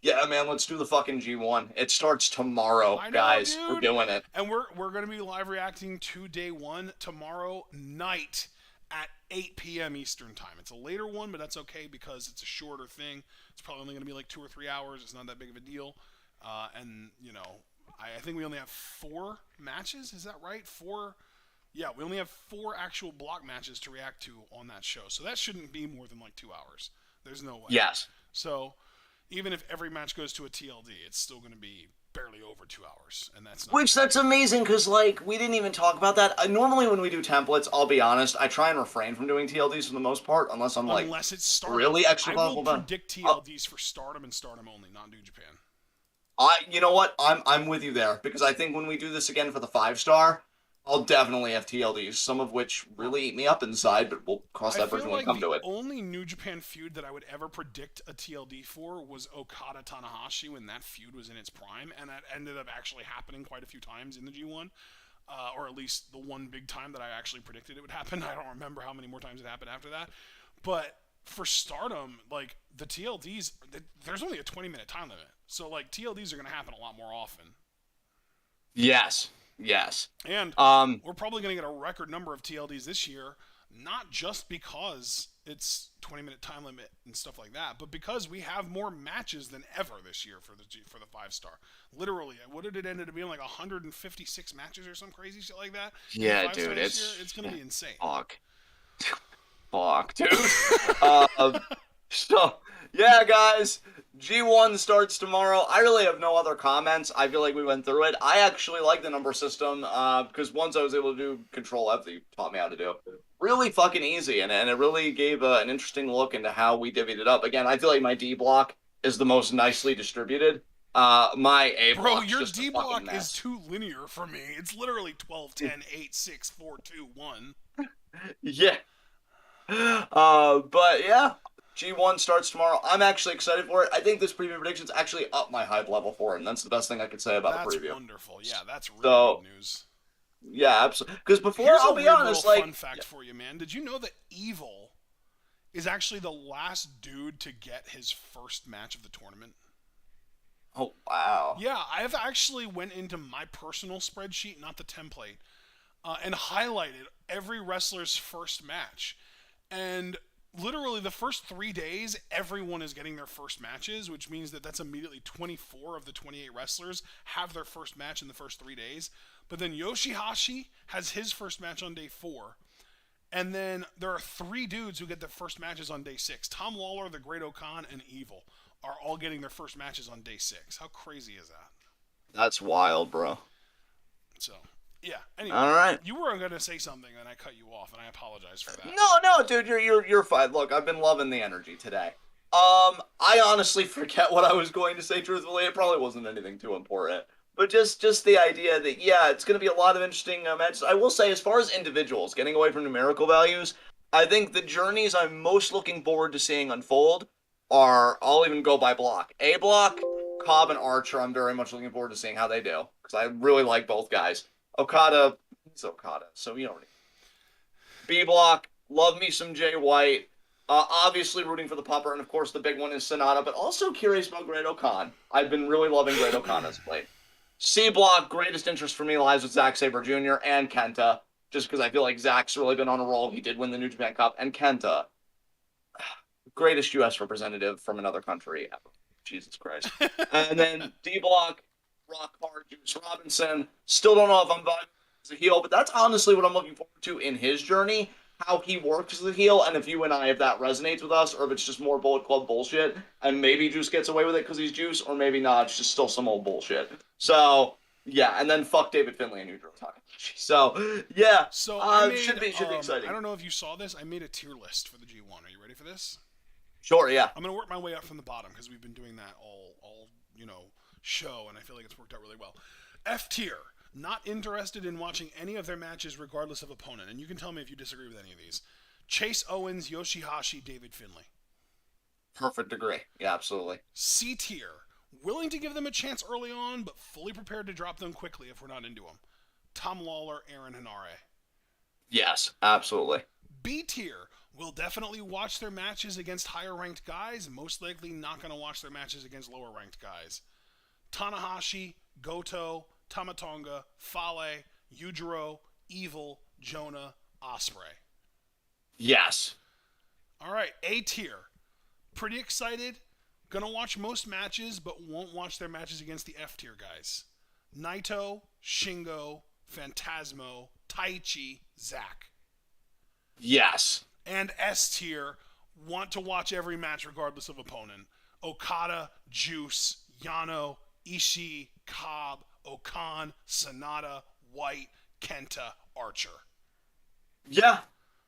yeah, man, let's do the fucking G1. It starts tomorrow, I know, guys. We're dude. doing it. And we're going to be live reacting to day one tomorrow night at 8 p.m. Eastern time. It's a later one, but that's okay because it's a shorter thing. It's probably only going to be like 2 or 3 hours. It's not that big of a deal. And, you know, I think we only have 4 matches. Is that right? 4? Yeah, we only have 4 actual block matches to react to on that show. So that shouldn't be more than like 2 hours. There's no way. Yes. So even if every match goes to a TLD, it's still going to be barely over 2 hours, and that's not Which that's amazing because like we didn't even talk about that. Normally when we do templates, I'll be honest, I try and refrain from doing TLDs for the most part, unless I'm like unless it's Stardom. really extra I will thoughtful. predict TLDs for Stardom and Stardom only, not New Japan. You know what? I'm with you there because I think when we do this again for the 5-star, I'll definitely have TLDs, some of which really eat me up inside, but we'll cross that bridge when we come to it. The only New Japan feud that I would ever predict a TLD for was Okada Tanahashi when that feud was in its prime, and that ended up actually happening quite a few times in the G1, or at least the one big time that I actually predicted it would happen. I don't remember how many more times it happened after that, but for Stardom, like the TLDs, there's only a 20-minute time limit, so like TLDs are going to happen a lot more often. Yes. Yes. And we're probably going to get a record number of TLDs this year, not just because it's 20-minute time limit and stuff like that, but because we have more matches than ever this year for the 5-star. Literally, what did it end up being, like 156 matches or some crazy shit like that? Yeah, dude, it's going to be insane. Fuck, dude. So, yeah, guys, G1 starts tomorrow. I really have no other comments. I feel like we went through it. I actually like the number system because once I was able to do Control F, that you taught me how to do, really fucking easy, and it really gave an interesting look into how we divvied it up. Again, I feel like my D block is the most nicely distributed. My A block, bro, your just D block is too linear for me. It's literally 12, 10, 8, 6, 4, 2, 1. Yeah. But yeah, G1 starts tomorrow. I'm actually excited for it. I think this preview prediction's actually up my hype level for it, and that's the best thing I could say about the preview. That's wonderful. Yeah, that's really good news. Yeah, absolutely. Because before, Here's I'll be honest, like, fun fact for you, man. Did you know that Evil is actually the last dude to get his first match of the tournament? Oh, wow. Yeah, I've actually went into my personal spreadsheet, not the template, and highlighted every wrestler's first match. And literally the first 3 days, everyone is getting their first matches, which means that that's immediately 24 of the 28 wrestlers have their first match in the first 3 days. But then Yoshihashi has his first match on day 4. And then there are 3 dudes who get their first matches on day 6. Tom Lawler, the Great Okan, and Evil are all getting their first matches on day 6. How crazy is that? That's wild, bro. So, yeah. Anyway, all right. You were going to say something, and I cut you off, and I apologize for that. No, dude, you're fine. Look, I've been loving the energy today. I honestly forget what I was going to say. Truthfully, it probably wasn't anything too important. But just the idea that, yeah, it's going to be a lot of interesting matches. I will say, as far as individuals, getting away from numerical values, I think the journeys I'm most looking forward to seeing unfold are, I'll even go by block. A block, Cobb and Archer, I'm very much looking forward to seeing how they do. Because I really like both guys. Okada, he's Okada, so you know what I mean. B block, love me some Jay White. Obviously rooting for the Pupper, and of course the big one is Sonata, but also curious about Great Okan. I've been really loving Great Okan as late. C block, greatest interest for me lies with Zack Sabre Jr. and Kenta, just because I feel like Zack's really been on a roll. He did win the New Japan Cup, and Kenta, greatest U.S. representative from another country ever. Jesus Christ. And then D block, Rock Hard, Juice Robinson. Still don't know if I'm vibing as a heel, but that's honestly what I'm looking forward to in his journey. How he works as a heel, and if you and I, if that resonates with us, or if it's just more Bullet Club bullshit, and maybe Juice gets away with it because he's Juice, or maybe not, it's just still some old bullshit. So, yeah, and then fuck David Finlay and Yujiro Takahashi. So, yeah, so should be exciting. I don't know if you saw this. I made a tier list for the G1. Are you ready for this? Sure, yeah. I'm going to work my way up from the bottom because we've been doing that all show, and I feel like it's worked out really well. F tier, Not interested in watching any of their matches regardless of opponent. And you can tell me if you disagree with any of these. Chase Owens, Yoshihashi, David Finlay. Perfect degree. Yeah, absolutely. C tier. Willing to give them a chance early on, but fully prepared to drop them quickly if we're not into them. Tom Lawler, Aaron Henare. Yes, absolutely. B tier. Will definitely watch their matches against higher ranked guys, most likely not going to watch their matches against lower ranked guys. Tanahashi, Goto, Tamatonga, Fale, Yujiro, Evil, Jonah, Ospreay. Yes. All right, A tier. Pretty excited. Gonna watch most matches, but won't watch their matches against the F tier guys. Naito, Shingo, Phantasmo, Taichi, Zack. Yes. And S tier, want to watch every match regardless of opponent. Okada, Juice, Yano, Ishii, Cobb, Okan, Sonata, White, Kenta, Archer. Yeah.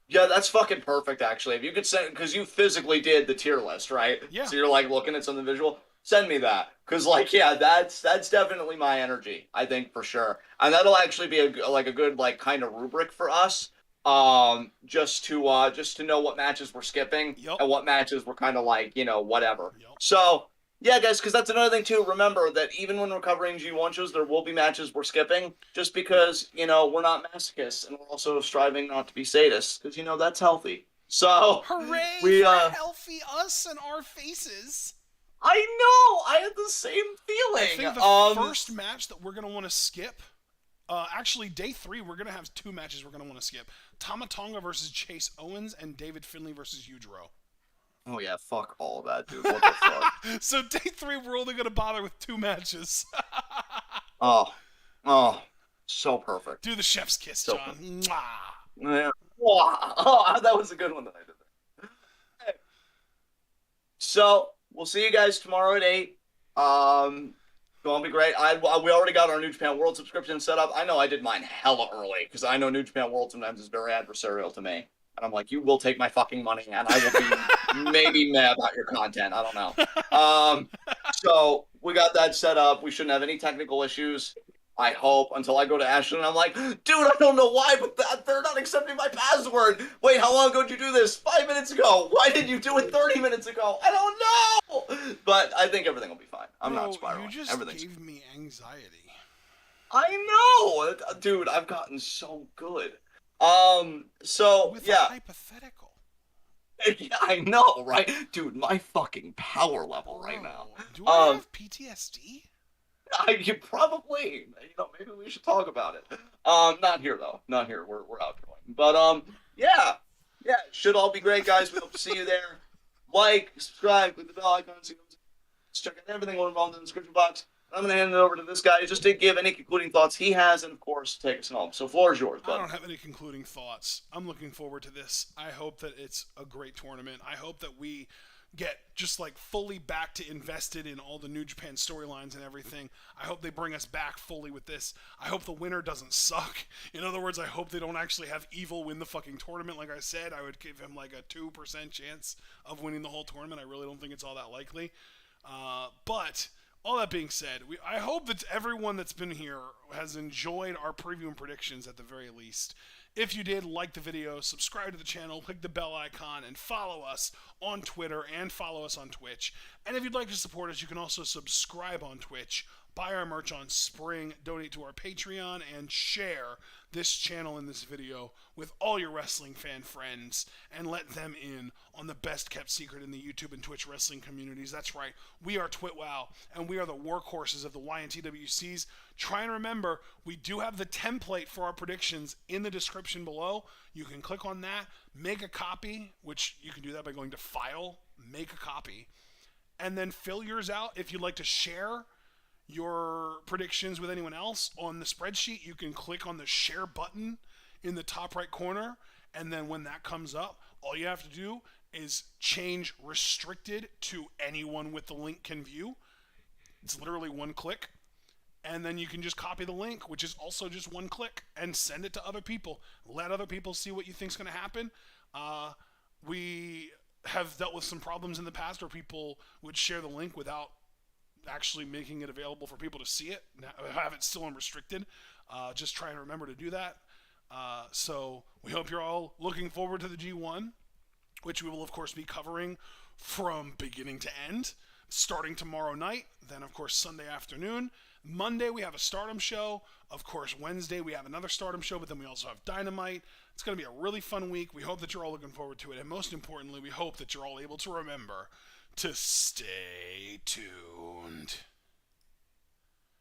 Yeah, that's fucking perfect, actually. If you could send, because you physically did the tier list, right? Yeah. So you're like looking at something visual. Send me that, because like, yeah, that's definitely my energy. I think for sure, and that'll actually be a good like kind of rubric for us. Just to know what matches we're skipping Yep. and what matches we're kind of like whatever. Yep. So yeah, guys, because that's another thing too. Remember that even when we're covering G1 shows, there will be matches we're skipping just because, we're not masochists and we're also striving not to be sadists because, that's healthy. So Hooray we, for healthy us and our faces. I know, I had the same feeling. I think the first match that we're going to want to skip, actually day 3, we're going to have 2 matches we're going to want to skip. Tamatonga versus Chase Owens and David Finlay versus Yujiro. Oh yeah, fuck all of that, dude. What the fuck? So day 3, we're only going to bother with 2 matches. Oh, so perfect. Do the chef's kiss, So John. Mwah. Yeah. Oh, that was a good one that I did there. Hey. So we'll see you guys tomorrow at 8. Gonna be great. We already got our New Japan World subscription set up. I know I did mine hella early because I know New Japan World sometimes is very adversarial to me. And I'm like, you will take my fucking money, and I will be maybe mad about your content. I don't know. So we got that set up. We shouldn't have any technical issues. I hope, until I go to Ashton and I'm like, dude, I don't know why, but they're not accepting my password. Wait, how long ago did you do this? 5 minutes ago. Why did you do it 30 minutes ago? I don't know. But I think everything will be fine. I'm not spiraling. You just gave me anxiety. I know, dude. I've gotten so good. So With yeah. a hypothetical. Yeah, I know, right? Dude, my fucking power level right now. Do I have PTSD? You probably, maybe we should talk about it. Not here though. Not here. We're outgoing. But yeah, should all be great, guys. We hope to see you there. Like, subscribe, click the bell icon, so you know, check out everything involved in the description box. I'm gonna hand it over to this guy just to give any concluding thoughts he has, and of course, take us home. So, floor is yours, bud. I don't have any concluding thoughts. I'm looking forward to this. I hope that it's a great tournament. I hope that we get just like fully back to invested in all the New Japan storylines and everything. I hope they bring us back fully with this. I hope the winner doesn't suck. In other words, I hope they don't actually have Evil win the fucking tournament. Like I said, I would give him like a 2% chance of winning the whole tournament. I really don't think it's all that likely. But all that being said, I hope that everyone that's been here has enjoyed our preview and predictions at the very least. If you did, like the video, subscribe to the channel, click the bell icon, and follow us on Twitter and follow us on Twitch. And if you'd like to support us, you can also subscribe on Twitch, buy our merch on Spring, donate to our Patreon, and share this channel and this video with all your wrestling fan friends and let them in on the best kept secret in the YouTube and Twitch wrestling communities. That's right, we are TwitWow, and we are the workhorses of the YNTWCs. Try and remember, we do have the template for our predictions in the description below. You can click on that, make a copy, which you can do that by going to File, Make a Copy, and then fill yours out. If you'd like to share your predictions with anyone else on the spreadsheet, you can click on the share button in the top right corner, and then when that comes up, all you have to do is change restricted to anyone with the link can view. It's literally one click, and then you can just copy the link, which is also just one click, and send it to other people. Let other people see what you think's going to happen. We have dealt with some problems in the past where people would share the link without actually making it available for people to see it, have it still unrestricted. Just try and remember to do that. So we hope you're all looking forward to the G1, which we will, of course, be covering from beginning to end, starting tomorrow night, then, of course, Sunday afternoon. Monday, we have a Stardom show. Of course, Wednesday, we have another Stardom show, but then we also have Dynamite. It's going to be a really fun week. We hope that you're all looking forward to it, and most importantly, we hope that you're all able to remember to stay tuned.